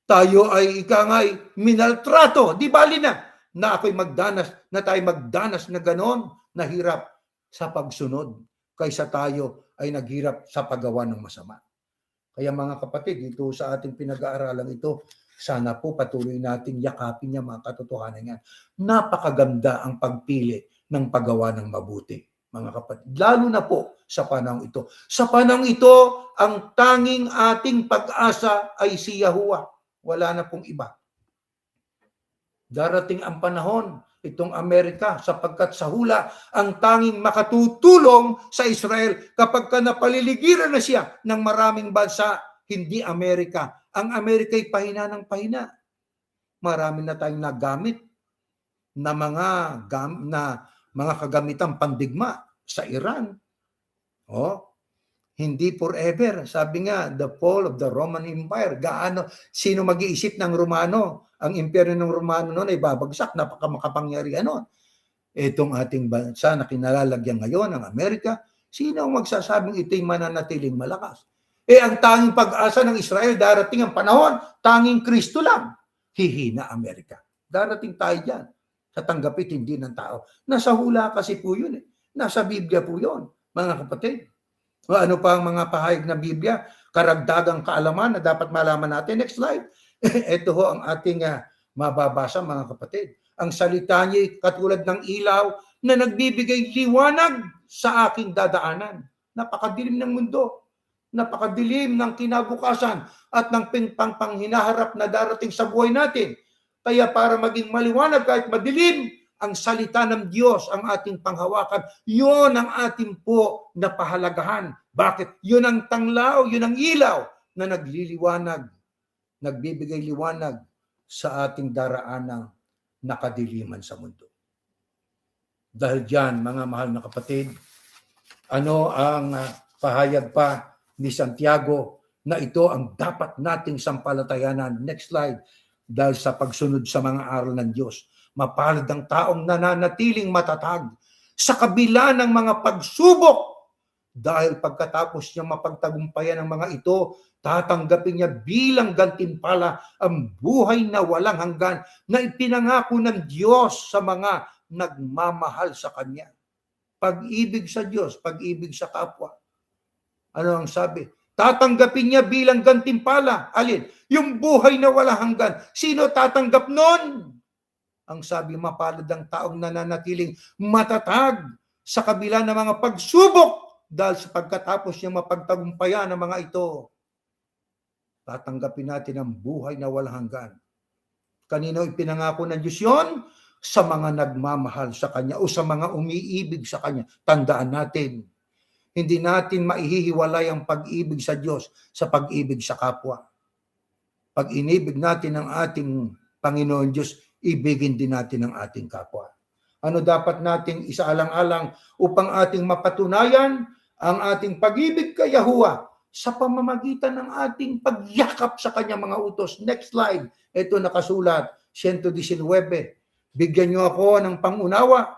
Tayo ay ikangay minaltrato. Di bali na ako'y magdanas, na tayo magdanas na ganon na hirap sa pagsunod kaysa tayo ay naghirap sa paggawa ng masama. Kaya mga kapatid, dito sa ating pinag-aaralan ito, sana po patuloy nating yakapin niya mga katotohanan yan. Napakaganda ang pagpili ng paggawa ng mabuti, mga kapatid. Lalo na po sa panahong ito. Sa panahong ito, ang tanging ating pag-asa ay si Yahuwah. Wala na pong iba. Darating ang panahon, itong Amerika, sapagkat sa hula, ang tanging makatutulong sa Israel kapag ka napaliligiran na siya ng maraming bansa, hindi Amerika. Ang Amerika ay pahina ng pahina. Marami na tayong nagamit na mga kagamitang pandigma sa Iran. Hindi forever. Sabi nga, the fall of the Roman Empire. Sino mag-iisip ng Romano? Ang imperyo ng Romano noon ay babagsak. Napakamakapangyarihan noon. Itong ating bansa na kinalalagyan ngayon, ang Amerika, sino ang magsasabing ito'y mananatiling malakas? Ang tanging pag-asa ng Israel, darating ang panahon, tanging Kristo lang. Hihina Amerika. Darating tayo dyan. Sa tanggapit hindi ng tao. Nasa hula kasi po yun eh. Nasa Biblia po yun, mga kapatid. O ano pa ang mga pahayag ng Biblia? Karagdagang kaalaman na dapat malaman natin. Next slide. Ito ho ang ating mababasa, mga kapatid. Ang salita niya katulad ng ilaw na nagbibigay liwanag sa aking dadaanan. Napakadilim ng mundo. Napakadilim ng kinabukasan at ng panghinaharap na darating sa buhay natin. Kaya para maging maliwanag kahit madilim, ang salita ng Diyos ang ating panghawakan. Yun ang ating po napahalagahan. Bakit? Yun ang tanglaw, yun ang ilaw na nagliliwanag, nagbibigay liwanag sa ating daraanang nakadiliman sa mundo. Dahil diyan, mga mahal na kapatid, ano ang pahayag pa ni Santiago na ito ang dapat nating sampalatayanan? Next slide. Dahil sa pagsunod sa mga aral ng Diyos, mapalad ang taong nananatiling matatag sa kabila ng mga pagsubok. Dahil pagkatapos niya mapagtagumpayan ng mga ito, tatanggapin niya bilang gantimpala ang buhay na walang hanggan na ipinangako ng Diyos sa mga nagmamahal sa Kanya. Pag-ibig sa Diyos, pag-ibig sa kapwa. Ano ang sabi? Tatanggapin niya bilang gantimpala. Alin? Yung buhay na walang hanggan. Sino tatanggap nun? Ang sabi, mapalad ang taong nananatiling matatag sa kabila ng mga pagsubok dahil sa pagkatapos niya mapagtagumpayan ng mga ito. Tatanggapin natin ang buhay na walang hanggan. Kanino ipinangako ng Diyos yun? Sa mga nagmamahal sa Kanya o sa mga umiibig sa Kanya. Tandaan natin, hindi natin maihihiwalay ang pag-ibig sa Diyos sa pag-ibig sa kapwa. Pag inibig natin ang ating Panginoon Diyos, ibigin din natin ang ating kapwa. Ano dapat nating isaalang-alang upang ating mapatunayan ang ating pag-ibig kay Yahuwah sa pamamagitan ng ating pagyakap sa Kanyang mga utos? Next slide. Ito nakasulat, 119. Bigyan niyo ako ng pangunawa.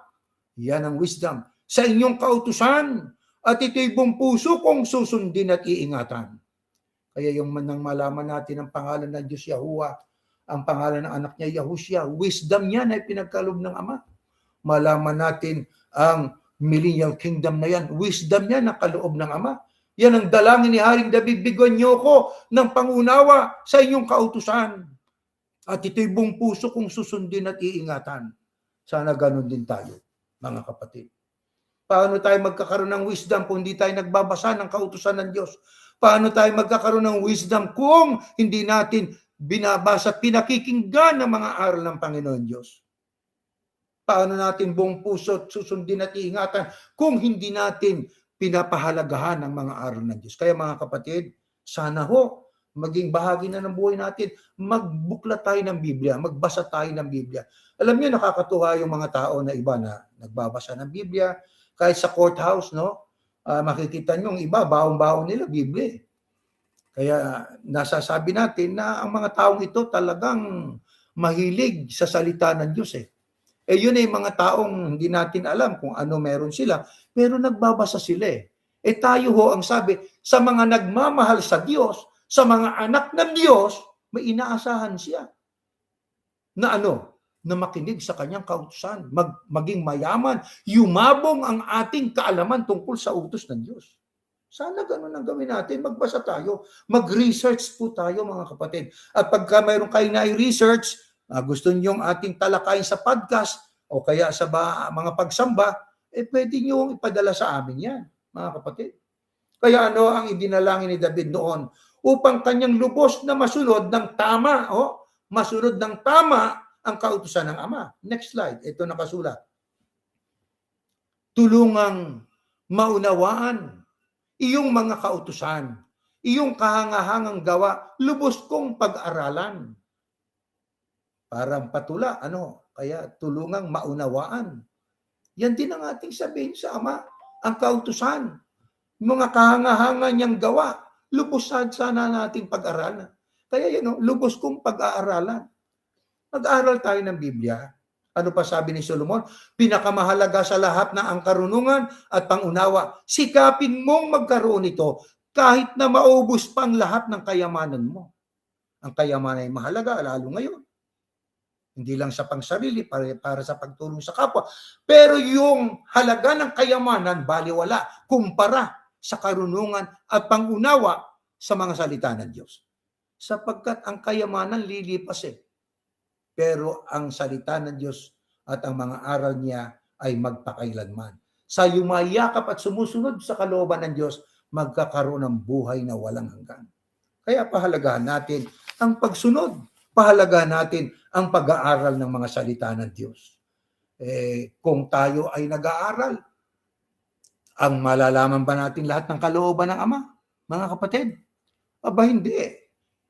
Yan ang wisdom. Sa inyong kautusan. At ito'y buong puso kong susundin at iingatan. Kaya yung nang malaman natin ang pangalan ng Diyos Yahuwah, ang pangalan ng anak niya Yahushua, wisdom niya na ipinagkaloob ng Ama. Malaman natin ang millennial kingdom na yan, wisdom niya na kaloob ng Ama. Yan ang dalangin ni Haring David, bigyan niyo ko ng pangunawa sa inyong kautusan. At ito'y buong puso kong susundin at iingatan. Sana ganun din tayo, mga kapatid. Paano tayo magkakaroon ng wisdom kung hindi tayo nagbabasa ng kautusan ng Diyos? Paano tayo magkakaroon ng wisdom kung hindi natin binabasa at pinakikinggan ng mga aral ng Panginoon Diyos? Paano natin buong puso at susundin at iingatan kung hindi natin pinapahalagahan ng mga aral ng Diyos? Kaya mga kapatid, sana ho, maging bahagi na ng buhay natin, magbukla tayo ng Biblia, magbasa tayo ng Biblia. Alam niyo, nakakatuwa yung mga tao na iba na nagbabasa ng Biblia, kahit sa courthouse, no? Makikita niyo yung iba, baon-baon nila Biblia. Kaya nasasabi natin na ang mga taong ito talagang mahilig sa salita ng Diyos eh. Yun ay mga taong hindi natin alam kung ano meron sila, pero nagbabasa sila eh. Tayo ho ang sabi, sa mga nagmamahal sa Diyos, sa mga anak ng Diyos, may inaasahan siya. Na ano? Na makinig sa kanyang kautusan, maging mayaman, yumabong ang ating kaalaman tungkol sa utos ng Diyos. Sana ganun ang gawin natin, magbasa tayo, mag-research po tayo mga kapatid. At pagka mayroon kayo na i-research, gusto niyong ating talakayin sa podcast o kaya sa mga pagsamba, pwede niyong ipadala sa amin yan, mga kapatid. Kaya ano ang idinalangin ni David noon? Upang kanyang lubos na masunod ng tama, masunod ng tama ang kautusan ng Ama. Next slide, ito nakasulat. Tulungang maunawaan iyong mga kautusan, iyong kahangahangang gawa, lubos kong pag-aralan. Parang patula, kaya tulungang maunawaan. Yan din ang ating sabihin sa Ama, ang kautusan, mga kahanga-hanga niyang gawa, lubos sana nating pag-aralan. Kaya yan, lubos kong pag-aaralan. Mag-aaral tayo ng Biblia. Ano pa sabi ni Solomon? Pinakamahalaga sa lahat na ang karunungan at pangunawa. Sikapin mong magkaroon ito kahit na maubos pa ang lahat ng kayamanan mo. Ang kayamanan ay mahalaga, lalo ngayon. Hindi lang sa pangsarili, para sa pagtulong sa kapwa. Pero yung halaga ng kayamanan, baliwala, kumpara sa karunungan at pangunawa sa mga salita ng Diyos. Sapagkat ang kayamanan lilipas pero ang salita ng Diyos at ang mga aral niya ay magpakailanman. Sa yumayakap at sumusunod sa kalooban ng Diyos, magkakaroon ng buhay na walang hanggan. Kaya pahalagahan natin ang pagsunod. Pahalagahan natin ang pag-aaral ng mga salita ng Diyos. Kung tayo ay nag-aaral, ang malalaman ba natin lahat ng kalooban ng Ama, mga kapatid? Aba, hindi.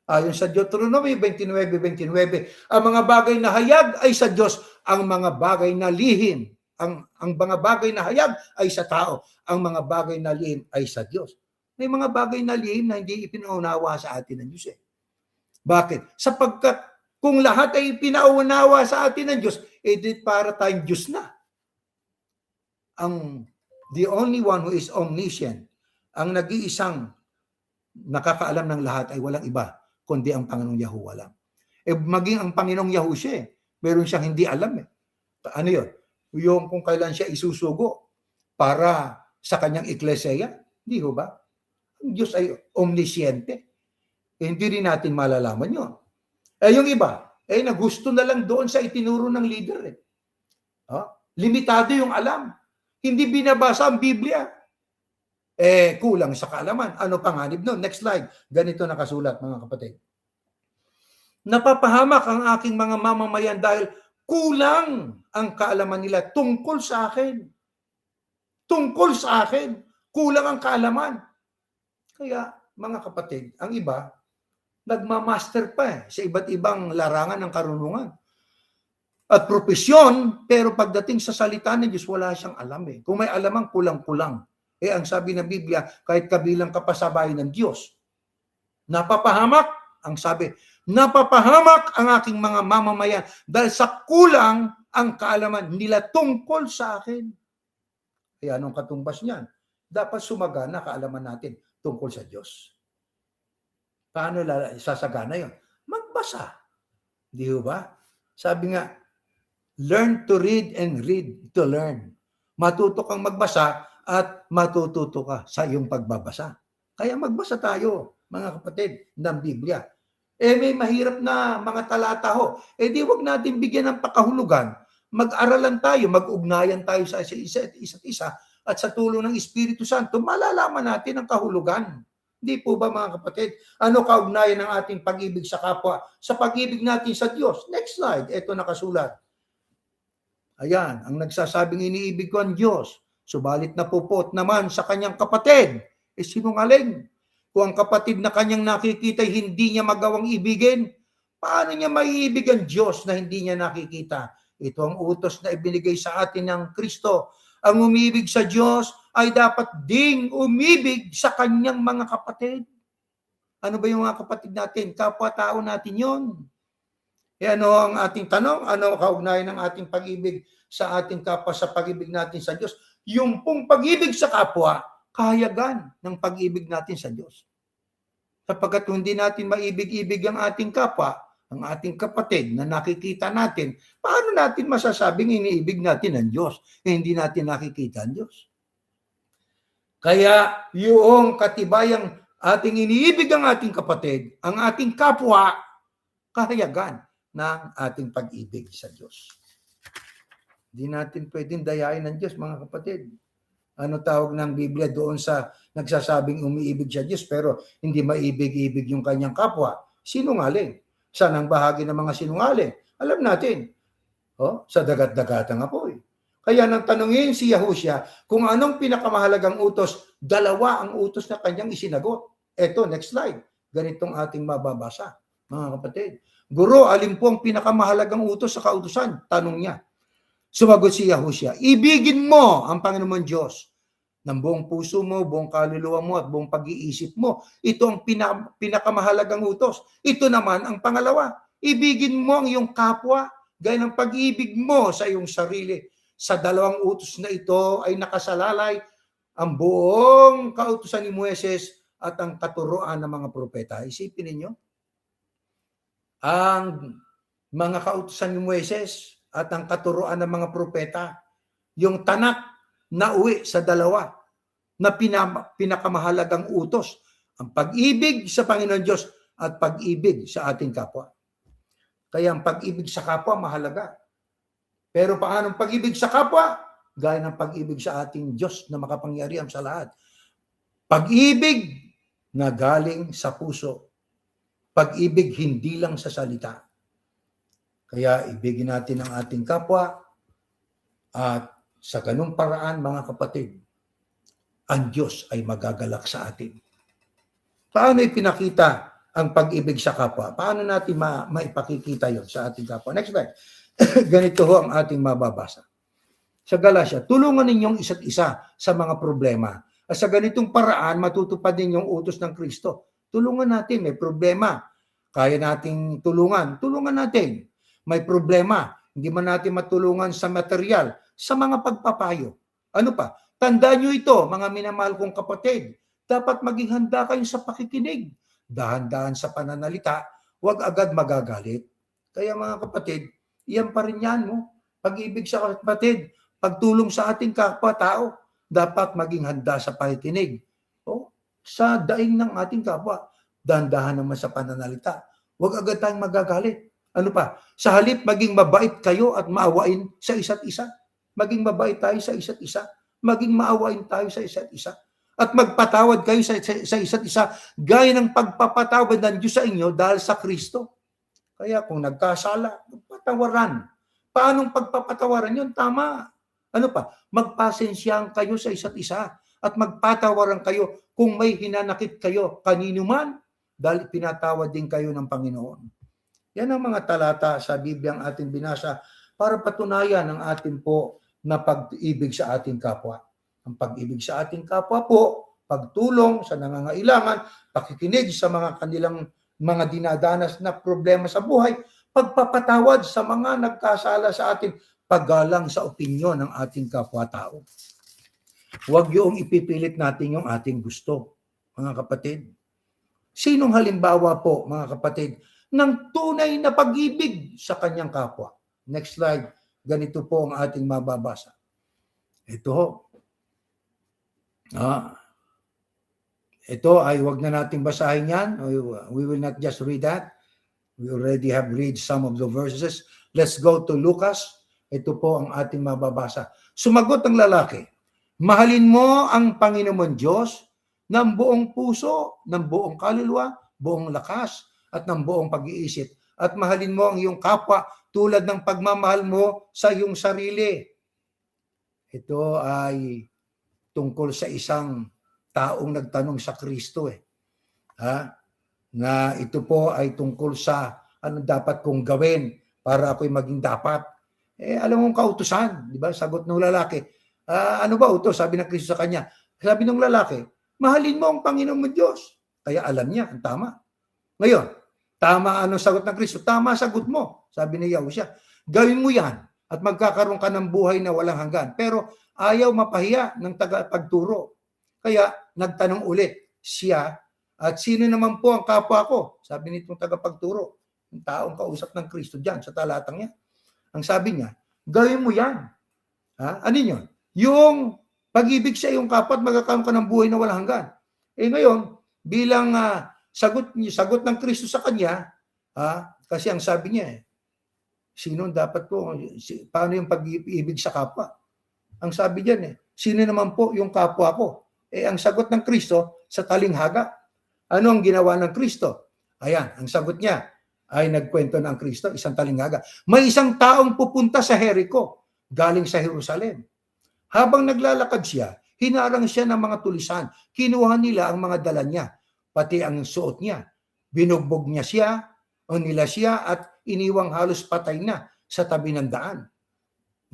Ayon sa Deuteronomy 29:29, ang mga bagay na hayag ay sa Diyos, ang mga bagay na lihim, ang mga bagay na hayag ay sa tao, ang mga bagay na lihim ay sa Diyos. May mga bagay na lihim na hindi ipinaunawa sa atin ng Diyos. Bakit? Sapagkat kung lahat ay pinaunawa sa atin ng Diyos, para tayong Diyos na. The only one who is omniscient, ang nag-iisang nakakaalam ng lahat ay walang iba kundi ang Panginoong Yahuwah lang. Maging ang Panginoong Yahushua, meron siyang hindi alam. Ano yun? Yung kung kailan siya isusugo para sa kanyang eklesiya, hindi ho ba? Ang Diyos ay omnisciente. Hindi rin natin malalaman yun. Yung iba, nagusto na lang doon sa itinuro ng leader. Limitado yung alam. Hindi binabasa ang Biblia. Kulang sa kaalaman. Ano panganib nun? Next slide. Ganito nakasulat, mga kapatid. Napapahamak ang aking mga mamamayan dahil kulang ang kaalaman nila tungkol sa akin. Tungkol sa akin. Kulang ang kaalaman. Kaya, mga kapatid, ang iba, nagmamaster pa sa iba't ibang larangan ng karunungan at propesyon, pero pagdating sa salita ng Diyos, wala siyang alam. Kung may alamang kulang-kulang. Ang sabi ng Biblia, kahit kabilang ka pa sa bahay ng Diyos, napapahamak, ang sabi, napapahamak ang aking mga mamamayan dahil sa kulang ang kaalaman nila tungkol sa akin. Kaya anong katumbas niyan? Dapat sumagana kaalaman natin tungkol sa Diyos. Paano sasagana yun? Magbasa. Di ba? Sabi nga, learn to read and read to learn. Matuto kang magbasa at matututo ka sa iyong pagbabasa. Kaya magbasa tayo, mga kapatid, ng Biblia. May mahirap na mga talata ho. Di wag natin bigyan ng pakahulugan. Mag-aralan tayo, mag-ugnayan tayo sa isa't isa, at sa tulong ng Espiritu Santo, malalaman natin ang kahulugan. Hindi po ba mga kapatid? Ano kaugnayan ng ating pag-ibig sa kapwa sa pag-ibig natin sa Diyos? Next slide. Ito nakasulat. Ayan, ang nagsasabing iniibig ko ang Diyos, subalit napupot naman sa kanyang kapatid, sinungaling. Kung ang kapatid na kanyang nakikita hindi niya magawang ibigin, paano niya maiibig ang Diyos na hindi niya nakikita? Ito ang utos na ibinigay sa atin ng Kristo. Ang umibig sa Diyos ay dapat ding umibig sa kanyang mga kapatid. Ano ba yung mga kapatid natin? Kapwa-tao natin yon. Ano ang ating tanong? Ano kaugnayan ng ating pag-ibig sa ating kapwa sa pag-ibig natin sa Diyos? Yung pong pag-ibig sa kapwa, kahayagan ng pag-ibig natin sa Diyos. Sapagkat hindi natin maibig-ibig ang ating kapwa, ang ating kapatid na nakikita natin, paano natin masasabing iniibig natin ang Diyos? Hindi natin nakikita ang Diyos. Kaya yung katibayang ating iniibig ang ating kapatid, ang ating kapwa, kahayagan ng ating pag-ibig sa Diyos. Hindi natin pwedeng dayain ng Diyos, mga kapatid. Ano tawag ng Biblia doon sa nagsasabing umiibig sa Diyos pero hindi maibig-ibig yung kanyang kapwa? Sinungaling. Saan ang bahagi ng mga sinungaling? Alam natin. Sa dagat-dagatang apoy. Kaya nang tanungin si Yahushua kung anong pinakamahalagang utos, dalawa ang utos na kanyang isinagot. Eto, next slide. Ganitong ating mababasa, mga kapatid. Guro, alin po ang pinakamahalagang utos sa kautusan? Tanong niya. Sumagot si Yahushua, ibigin mo ang Panginoon Diyos ng buong puso mo, buong kaluluwa mo at buong pag-iisip mo. Ito ang pinakamahalagang utos. Ito naman ang pangalawa. Ibigin mo ang iyong kapwa gaya ng pag-ibig mo sa iyong sarili. Sa dalawang utos na ito ay nakasalalay ang buong kautusan ni Moises at ang katuruan ng mga propeta. Isipin ninyo, ang mga kautusan ni Moises at ang katuruan ng mga propeta, yung tanak na uwi sa dalawa na pinakamahalagang utos, ang pag-ibig sa Panginoon Diyos at pag-ibig sa ating kapwa. Kaya ang pag-ibig sa kapwa mahalaga. Pero paano ang pag-ibig sa kapwa? Gaya ng pag-ibig sa ating Diyos na makapangyarihan sa lahat. Pag-ibig na galing sa puso. Pag-ibig hindi lang sa salita. Kaya ibigin natin ang ating kapwa at sa ganung paraan, mga kapatid, ang Diyos ay magagalak sa atin. Paano ipinakita ang pag-ibig sa kapwa? Paano natin maipakikita yon sa ating kapwa? Next slide. Ganito ho ang ating mababasa. Sa Galatia, tulungan ninyong isa't isa sa mga problema. At sa ganitong paraan, matutupad din yung utos ng Kristo. Tulungan natin, may problema. Kaya nating tulungan natin. May problema, hindi man natin matulungan sa material, sa mga pagpapayo. Ano pa? Tandaan nyo ito, mga minamahal kong kapatid. Dapat maging handa kayo sa pakikinig. Dahan-dahan sa pananalita, huwag agad magagalit. Kaya mga kapatid, iyan pa rin yan mo. Pag-ibig sa kapatid, pagtulong sa ating kapwa-tao, dapat maging handa sa pakikinig. Sa daing ng ating kapwa, dahan-dahan naman sa pananalita. Huwag agad tayong magagalit. Ano pa? Sa halip, maging mabait kayo at maawain sa isa't isa. Maging mabait tayo sa isa't isa. Maging maawain tayo sa isa't isa. At magpatawad kayo sa isa't isa gaya ng pagpapatawad ng Diyos sa inyo dahil sa Kristo. Kaya kung nagkasala, magpatawaran. Paanong pagpapatawaran yun? Tama. Ano pa? Magpasensyahan kayo sa isa't isa at magpatawaran kayo kung may hinanakit kayo kanino man dahil pinatawad din kayo ng Panginoon. Yan ang mga talata sa Biblia ang ating binasa para patunayan ang ating po na pag-ibig sa ating kapwa. Ang pag-ibig sa ating kapwa po, pagtulong sa nangangailangan, pakikinig sa mga kanilang mga dinadanas na problema sa buhay, pagpapatawad sa mga nagkasala sa atin, paggalang sa opinyon ng ating kapwa-tao. Huwag yung ipipilit natin yung ating gusto, mga kapatid. Sinong halimbawa po, mga kapatid, ng tunay na pag-ibig sa kanyang kapwa? Next slide. Ganito po ang ating mababasa. Ito ho. Ito ay wag na nating basahin yan. We will not just read that. We already have read some of the verses. Let's go to Lucas. Ito po ang ating mababasa. Sumagot ang lalaki, mahalin mo ang Panginoon Diyos ng buong puso, ng buong kaluluwa, buong lakas, at ng buong pag-iisip. At mahalin mo ang iyong kapwa tulad ng pagmamahal mo sa iyong sarili. Ito ay tungkol sa isang taong nagtanong sa Kristo na ito po ay tungkol sa ano dapat kong gawin para ako'y maging dapat. Alam mong kautusan, di ba? Sagot ng lalaki. Ano ba utos? Sabi ng Kristo sa kanya. Sabi ng lalaki, mahalin mo ang Panginoon mo Diyos. Kaya alam niya, ang tama. Ngayon, tama anong sagot ng Kristo? Tama sagot mo. Sabi ni Yahushua, gawin mo yan at magkakaroon ka ng buhay na walang hanggan. Pero ayaw mapahiya ng tagapagturo. Kaya nagtanong ulit siya, at sino naman po ang kapwa ko? Sabi nitong tagapagturo, yung taong kausap ng Kristo dyan sa talatang niya. Ang sabi niya, gawin mo yan. Ano yun? Yung pag-ibig sa iyong kapwa at magkakaroon ka ng buhay na walang hanggan. Ngayon, bilang sagot ng Kristo sa kanya, kasi ang sabi niya, sino dapat po, paano yung pag-ibig sa kapwa? Ang sabi diyan sino naman po yung kapwa ko? Ang sagot ng Kristo sa talinghaga. Ano ang ginawa ng Kristo? Ayan, ang sagot niya ay nagkwento ng Kristo, isang talinghaga. May isang taong pupunta sa Jericho, galing sa Jerusalem. Habang naglalakad siya, hinarang siya ng mga tulisan. Kinuha nila ang mga dala niya, pati ang suot niya. Binugbog niya siya at iniwang halos patay na sa tabi ng daan.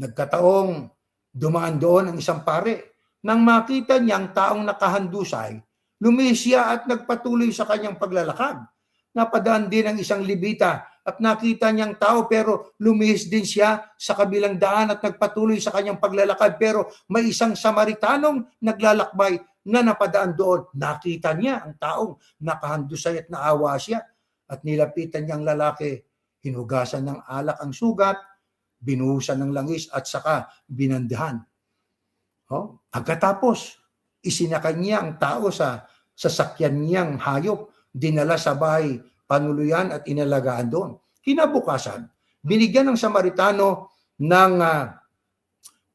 Nagkataong dumaan doon ang isang pare. Nang makita niya ang taong nakahandusay, lumihis siya at nagpatuloy sa kanyang paglalakad. Napadaan din ang isang Levita at nakita niyang tao pero lumihis din siya sa kabilang daan at nagpatuloy sa kanyang paglalakad. Pero may isang Samaritanong naglalakbay na napadaan doon. Nakita niya ang taong nakahandusay at naawa siya at nilapitan niyang lalaki. Hinugasan ng alak ang sugat, binuhusan ng langis at saka binandahan. Pagkatapos, isinakay niya ang tao sa sasakyan niyang hayop, dinala sa bahay panuluyan at inalagaan doon. Kinabukasan, binigyan ng Samaritano ng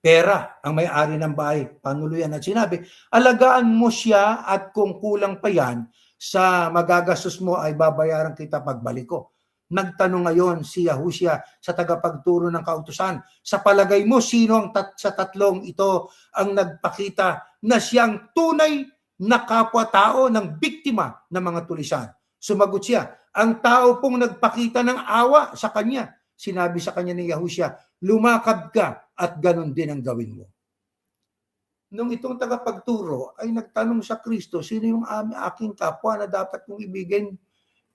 pera ang may-ari ng bahay panuluyan at sinabi, alagaan mo siya at kung kulang pa yan, sa magagastos mo ay babayaran kita pagbalik ko. Nagtanong ngayon si Yahushua sa tagapagturo ng kautusan, sa palagay mo sino ang sa tatlong ito ang nagpakita na siyang tunay na kapwa-tao ng biktima ng mga tulisan? Sumagot siya, ang tao pong nagpakita ng awa sa kanya. Sinabi sa kanya ni Yahushua, lumakad ka at ganun din ang gawin mo. Nung itong tagapagturo ay nagtanong sa Kristo, sino yung aking kapwa na dapat kong ibigin?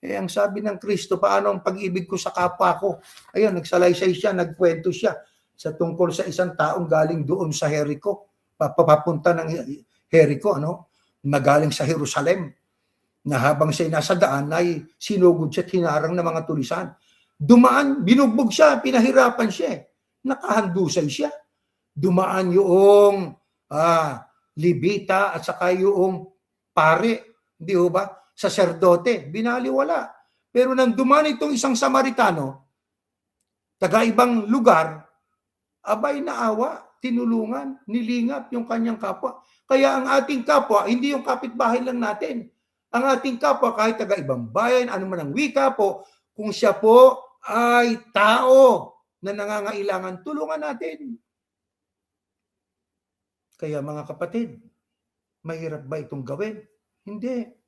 Ang sabi ng Kristo, paano ang pag-ibig ko sa kapwa ko? Ayun, nagsalaysay siya, nagkwento siya sa tungkol sa isang taong galing doon sa Jericho, papunta ng Jericho, nagaling sa Jerusalem, na habang siya nasa daan ay sinugod siya at hinarang ng mga tulisan. Dumaan, binugbog siya, pinahirapan siya. Nakahandusay siya. Dumaan yung Levita at saka yung pare, di ba? Saserdote, binaliwala. Pero nang dumaan itong isang Samaritano, taga-ibang lugar, abay naawa, tinulungan, nilingap yung kanyang kapwa. Kaya ang ating kapwa, hindi yung kapitbahay lang natin. Ang ating kapwa, kahit taga-ibang bayan, ano man ang wika po, kung siya po ay tao na nangangailangan, tulungan natin. Kaya mga kapatid, mahirap ba itong gawin? Hindi.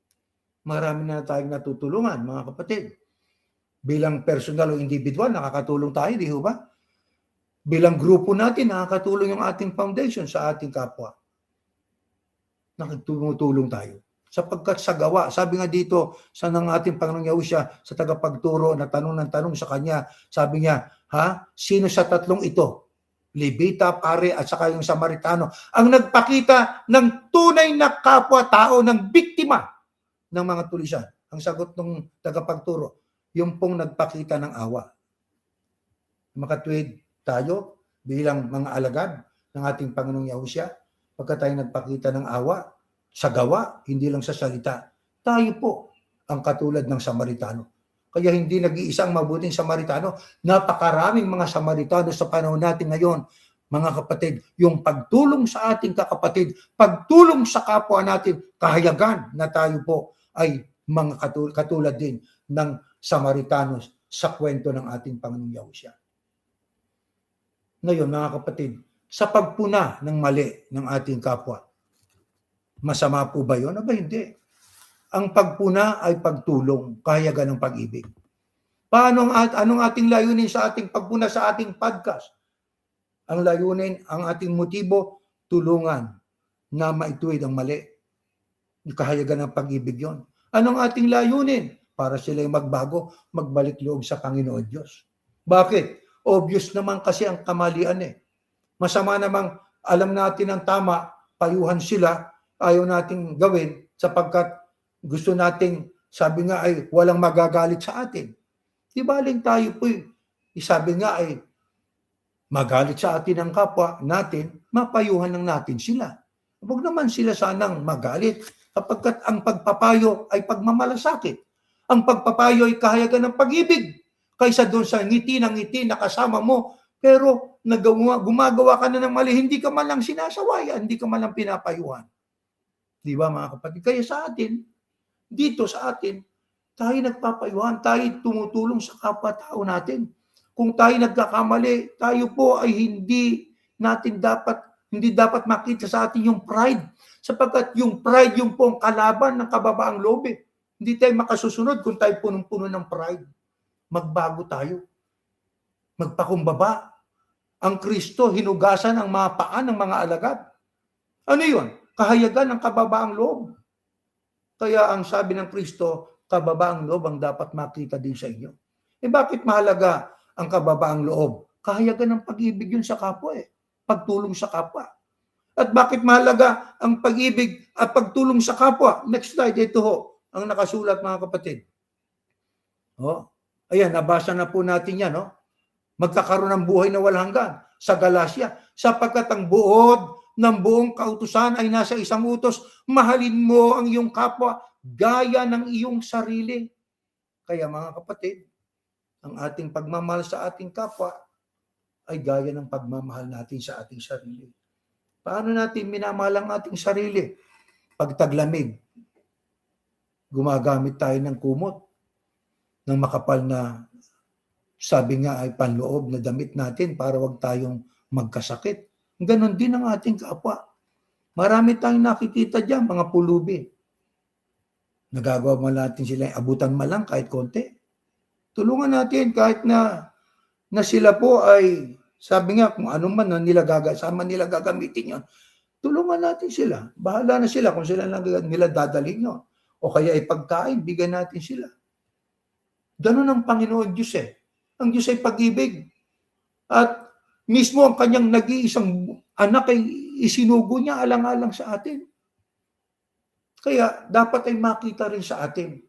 Marami na tayong natutulungan, mga kapatid. Bilang personal o individual, nakakatulong tayo, di ba? Bilang grupo natin, nakakatulong yung ating foundation sa ating kapwa. Nakatulong tayo. Sapagkat sa gawa, sabi nga dito sa ng ating Panginoong Yahushua, sa tagapagturo na tanong ng tanong sa kanya, sabi niya, sino sa tatlong ito? Levita, pare, at saka yung Samaritano, ang nagpakita ng tunay na kapwa-tao ng biktima ng mga tulisan. Ang sagot ng tagapagturo, yung pong nagpakita ng awa. Makatuwid tayo bilang mga alagad ng ating Panginoong Yahushua, pagka tayo nagpakita ng awa, sa gawa, hindi lang sa salita, tayo po ang katulad ng Samaritano. Kaya hindi nag-iisang mabuting Samaritano. Napakaraming mga Samaritano sa panahon natin ngayon. Mga kapatid, yung pagtulong sa ating kakapatid, pagtulong sa kapwa natin, kahayagan na tayo po ay mga katulad din ng Samaritanos sa kwento ng ating Panginoong Yahushua. Ngayon, mga kapatid, sa pagpuna ng mali ng ating kapwa, masama po ba yun? Aba, hindi. Ang pagpuna ay pagtulong, kahayagan ng pag-ibig. Anong ating layunin sa ating pagpuna sa ating podcast? Ang layunin, ang ating motibo, tulungan na maituwid ang mali. Kahayagan ng pag-ibig yon. Anong ating layunin? Para sila'y magbago, magbalik loob sa Panginoon Diyos. Bakit? Obvious naman kasi ang kamalian eh. Masama namang alam natin ang tama, payuhan sila, ayaw nating gawin sapagkat gusto nating, sabi nga ay walang magagalit sa atin. Di baling tayo po, sabi nga ay magalit sa atin ang kapwa natin, mapayuhan lang natin sila. Huwag naman sila sanang magalit sapagkat ang pagpapayo ay pagmamalasakit. Ang pagpapayo ay kahayagan ng pag-ibig. Kaysa doon sa ngiti ng ngiti na kasama mo, pero gumagawa ka na ng mali, hindi ka man lang sinasawayan, hindi ka man lang pinapayuhan. Di ba mga kapatid? Kaya sa atin, dito sa atin, tayo nagpapayuhan, tayo tumutulong sa kapwa-tao natin. Kung tayo nagkakamali, tayo po ay hindi dapat makita sa atin yung pride. Sapagkat yung pride, yung pong kalaban ng kababaang loob. Hindi tayo makasusunod kung tayo punong-puno ng pride. Magbago tayo. Magpakumbaba. Ang Kristo, hinugasan ang mga paan ng mga alagad. Ano yun? Kahayagan ng kababaang loob. Kaya ang sabi ng Kristo, kababaang loob ang dapat makita din sa inyo. Bakit mahalaga ang kababaang loob? Kahayagan ng pag-ibig yun sa kapwa Pagtulong sa kapwa. At bakit mahalaga ang pag-ibig at pagtulong sa kapwa? Next slide, ito ho, ang nakasulat mga kapatid. Ayan, nabasa na po natin yan. Magkakaroon ng buhay na walang hanggan sa Galacia. Sapagkat ang buod ng buong kautusan ay nasa isang utos, mahalin mo ang iyong kapwa gaya ng iyong sarili. Kaya mga kapatid, ang ating pagmamahal sa ating kapwa ay gaya ng pagmamahal natin sa ating sarili. Paano natin minamahal ang ating sarili? Pag taglamig, gumagamit tayo ng kumot, ng makapal na, sabi nga ay panloob na damit natin para wag tayong magkasakit. Ganon din ang ating kapwa. Marami tayong nakikita dyan, mga pulubi. Nagagawa mo natin sila, abutan man lang kahit konti. Tulungan natin kahit na sila po ay, sabi nga kung ano man saan nila gagamitin yon. Tulungan natin sila. Bahala na sila kung sila nila dadalhin yun. O kaya ay pagkain, bigyan natin sila. Ganon ang Panginoon Diyos Ang Diyos ay pag-ibig. At mismo ang kanyang nag-iisang anak ay isinugo niya alang-alang sa atin. Kaya dapat ay makita rin sa atin.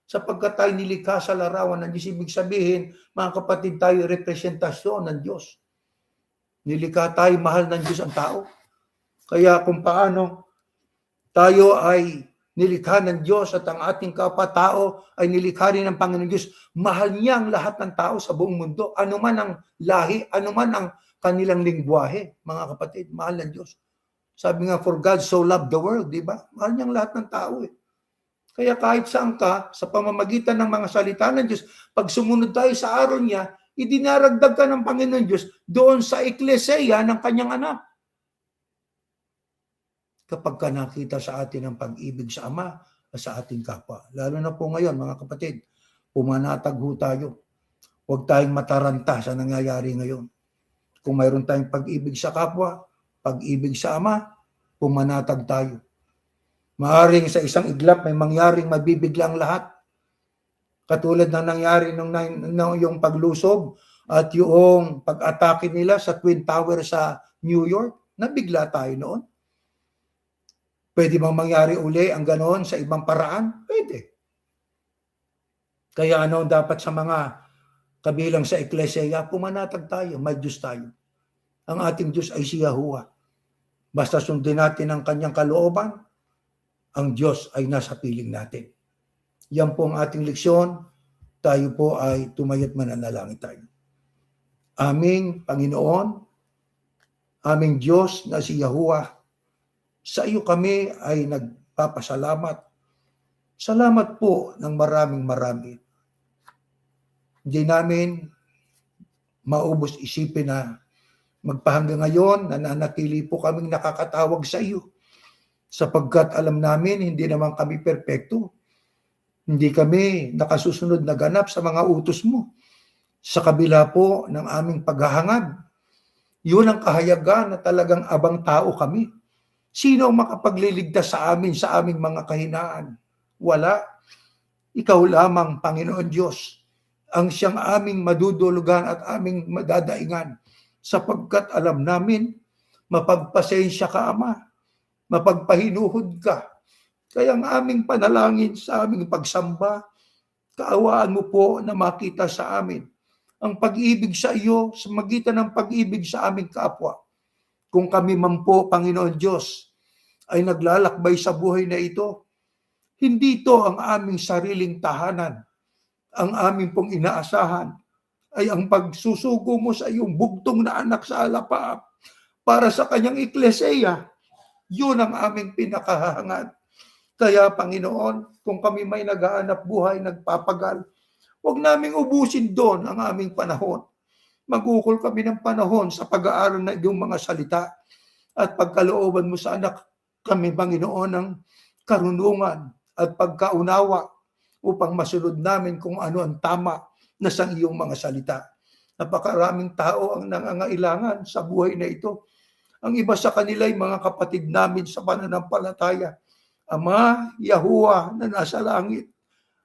Sapagkat tayo nilikha sa larawan ng Diyos, ibig sabihin, mga kapatid, tayo representasyon ng Diyos. Nilikha tayo, mahal ng Diyos ang tao. Kaya kung paano tayo ay nilikha ng Diyos at ang ating kapwa-tao ay nilikha rin ng Panginoon Diyos, mahal niya ang lahat ng tao sa buong mundo. Ano man ang lahi, ano man ang kanilang lingwahe, mga kapatid, mahal ng Diyos. Sabi nga, for God so loved the world, di ba? Mahal niya ang lahat ng tao Kaya kahit saan ka, sa pamamagitan ng mga salita ng Diyos, pag sumunod tayo sa araw niya, idinaragdag ka ng Panginoon Diyos doon sa ekleseya ng kanyang anak. Kapag ka nakita sa atin ang pag-ibig sa Ama at sa ating kapwa. Lalo na po ngayon, mga kapatid, pumanatag ho tayo. Huwag tayong mataranta sa nangyayari ngayon. Kung mayroon tayong pag-ibig sa kapwa, pag-ibig sa Ama, pumanatag tayo. Maaring sa isang iglap may mangyaring mabibigla ang lahat. Katulad ng nangyari nung yung paglusob at yung pag-atake nila sa Twin Tower sa New York, nabigla tayo noon. Pwede bang mangyari uli ang ganoon sa ibang paraan? Pwede. Kaya ano dapat sa mga kabilang sa eklesia, pumanatag tayo, may Diyos tayo. Ang ating Diyos ay si Yahuwah. Basta sundin natin ang kanyang kalooban, ang Diyos ay nasa piling natin. Yan po ang ating leksyon tayo po ay tumayo't mananalangin tayo. Aming Panginoon, aming Diyos na si Yahuwah, sa iyo kami ay nagpapasalamat. Salamat po ng marami. Hindi namin maubos isipin na magpahanggang ngayon, nananatili po kaming nakakatawag sa iyo. Sapagkat alam namin, hindi naman kami perpekto. Hindi kami nakasusunod na ganap sa mga utos mo. Sa kabila po ng aming paghahangad, yun ang kahayagan na talagang abang tao kami. Sino ang makapagliligtas sa amin sa aming mga kahinaan? Wala. Ikaw lamang, Panginoon Diyos, ang siyang aming madudulugan at aming madadaingan. Sapagkat alam namin, mapagpasensya ka, Ama. Mapagpahinuhod ka. Kaya ang aming panalangin sa aming pagsamba, kaawaan mo po na makita sa amin ang pag-ibig sa iyo sa magitan ng pag-ibig sa aming kapwa. Kung kami man po, Panginoon Diyos, ay naglalakbay sa buhay na ito, hindi ito ang aming sariling tahanan. Ang aming pong inaasahan ay ang pagsusugo mo sa iyong bugtong na anak sa alapaap para sa kanyang ekleseya. Yun ang aming pinakahangad. Kaya, Panginoon, kung kami may naghahanap buhay, nagpapagal, huwag naming ubusin doon ang aming panahon. Magukol kami ng panahon sa pag-aaral ng iyong mga salita at pagkalooban mo sa anak kami, Panginoon, ng karunungan at pagkaunawa upang masunod namin kung ano ang tama na sa iyong mga salita. Napakaraming tao ang nangangailangan sa buhay na ito. Ang iba sa kanila ay mga kapatid namin sa pananampalataya. Ama, Yahuwah na nasa langit,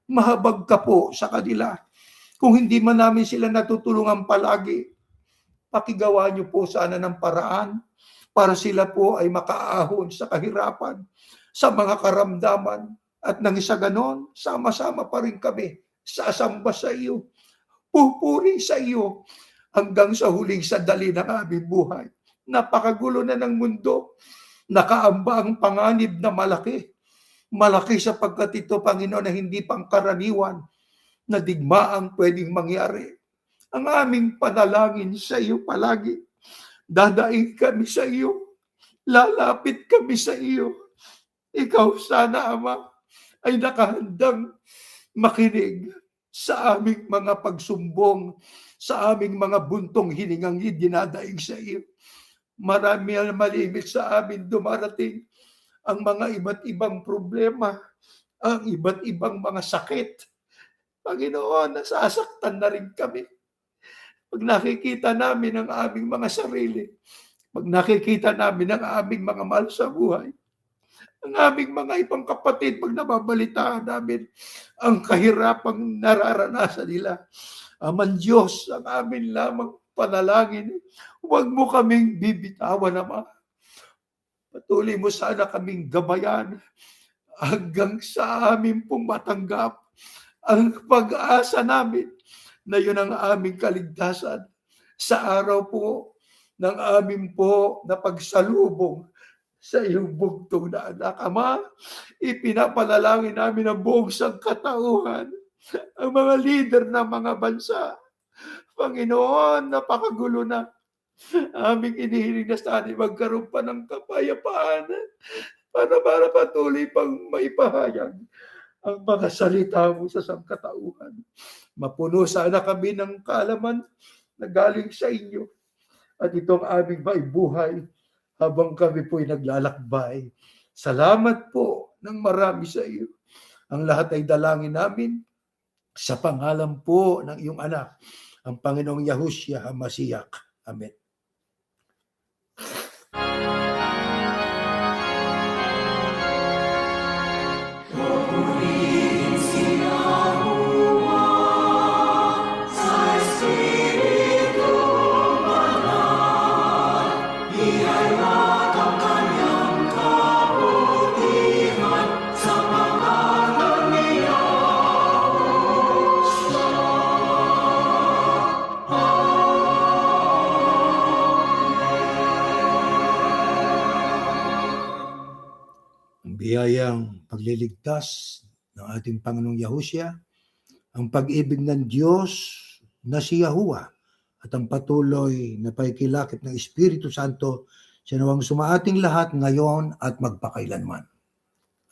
mahabag ka po sa kanila. Kung hindi man namin sila natutulungan palagi, pakigawa niyo po sana ng paraan para sila po ay makaahon sa kahirapan, sa mga karamdaman, at nang isa ganon, sama-sama pa rin kami sasamba sa iyo, pupuri sa iyo, hanggang sa huling sandali ng aming buhay. Napakagulo na ng mundo, nakaamba ang panganib na malaki. Malaki sapagkat ito, Panginoon, na hindi pangkaraniwan na digmaang pwedeng mangyari. Ang aming panalangin sa iyo palagi, dadaing kami sa iyo, lalapit kami sa iyo. Ikaw sana, Ama, ay nakahandang makinig sa aming mga pagsumbong, sa aming mga buntong hiningang dinadaing sa iyo. Marami ang malimit sa amin dumarating ang mga iba't ibang problema, ang iba't ibang mga sakit. Panginoon, nasasaktan na rin kami. Pag nakikita namin ang aming mga sarili, pag nakikita namin ang aming mga mahal sa buhay, ang aming mga ibang kapatid, pag nababalitaan namin ang kahirapang nararanasan nila, Aman Diyos, ang amin lamang panalangin, huwag mo kaming bibitawan, Ama. Patuloy mo sana kaming gabayan hanggang sa amin pong matanggap ang pag-asa namin na yun ang aming kaligtasan sa araw po ng amin po na pagsalubong sa iyong bugtong na anak. Ama, ipinapanalangin namin ang buong sangkatauhan, ang mga leader ng mga bansa. Panginoon, napakagulo na. Aming inihiling na sana magkaroon pa ng kapayapaan para patuloy pang maipahayag ang mga salita mo sa sangkatauhan. Mapuno sana kami ng kaalaman na galing sa inyo at itong aming maibuhay habang kami po'y naglalakbay. Salamat po ng marami sa iyo. Ang lahat ay dalangin namin sa pangalan po ng iyong anak, ang Panginoong Yahushua HaMashiach. Amen. Biyayang pagliligtas ng ating Panginoong Yahushua ang pag-ibig ng Diyos na si Yahuwah at ang patuloy na paikilakip ng Espiritu Santo sinawang sumaating lahat ngayon at magpakailanman.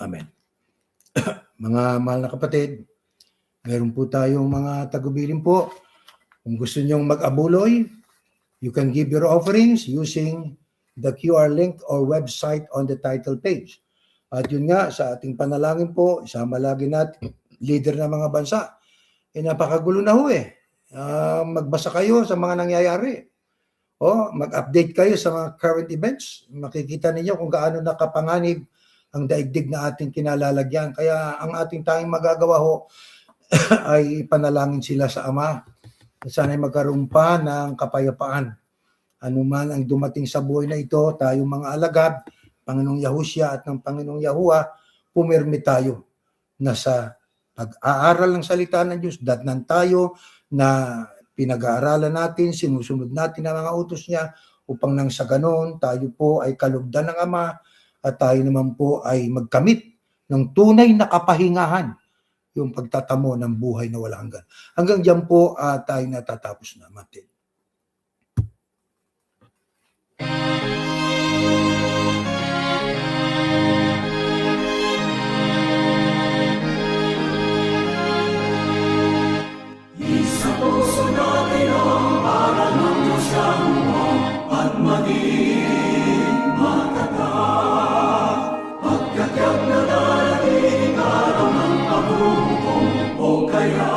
Amen. Mga mahal na kapatid, meron po tayong mga tagubilin po. Kung gusto nyong mag-abuloy, you can give your offerings using the QR link or website on the title page. At yun nga, sa ating panalangin po, isama lagi natin leader ng mga bansa. Napakagulo na ho eh. Magbasa kayo sa mga nangyayari. Mag-update kayo sa mga current events. Makikita ninyo kung gaano nakapanganib ang daigdig na ating kinalalagyan. Kaya ang ating tanging magagawa ho ay panalangin sila sa Ama. Sana'y magkaroon pa ng kapayapaan. Ano man ang dumating sa buhay na ito, tayong mga alagad, Panginoong Yahushua at ng Panginoong Yahuwah, pumirmi tayo na sa pag-aaral ng salita ng Diyos, datnan tayo na pinag-aaralan natin, sinusunod natin ang mga utos niya upang nang sa ganon tayo po ay kalugdan ng Ama at tayo naman po ay magkamit ng tunay na kapahingahan, yung pagtatamo ng buhay na walang hanggan. Hanggang diyan po tayo natatapos na natin. Isa puso natin ang aral ng Diyos Yahuwa at maging matatag. Pagkatyak na darating araw ng paghuhukom o kaya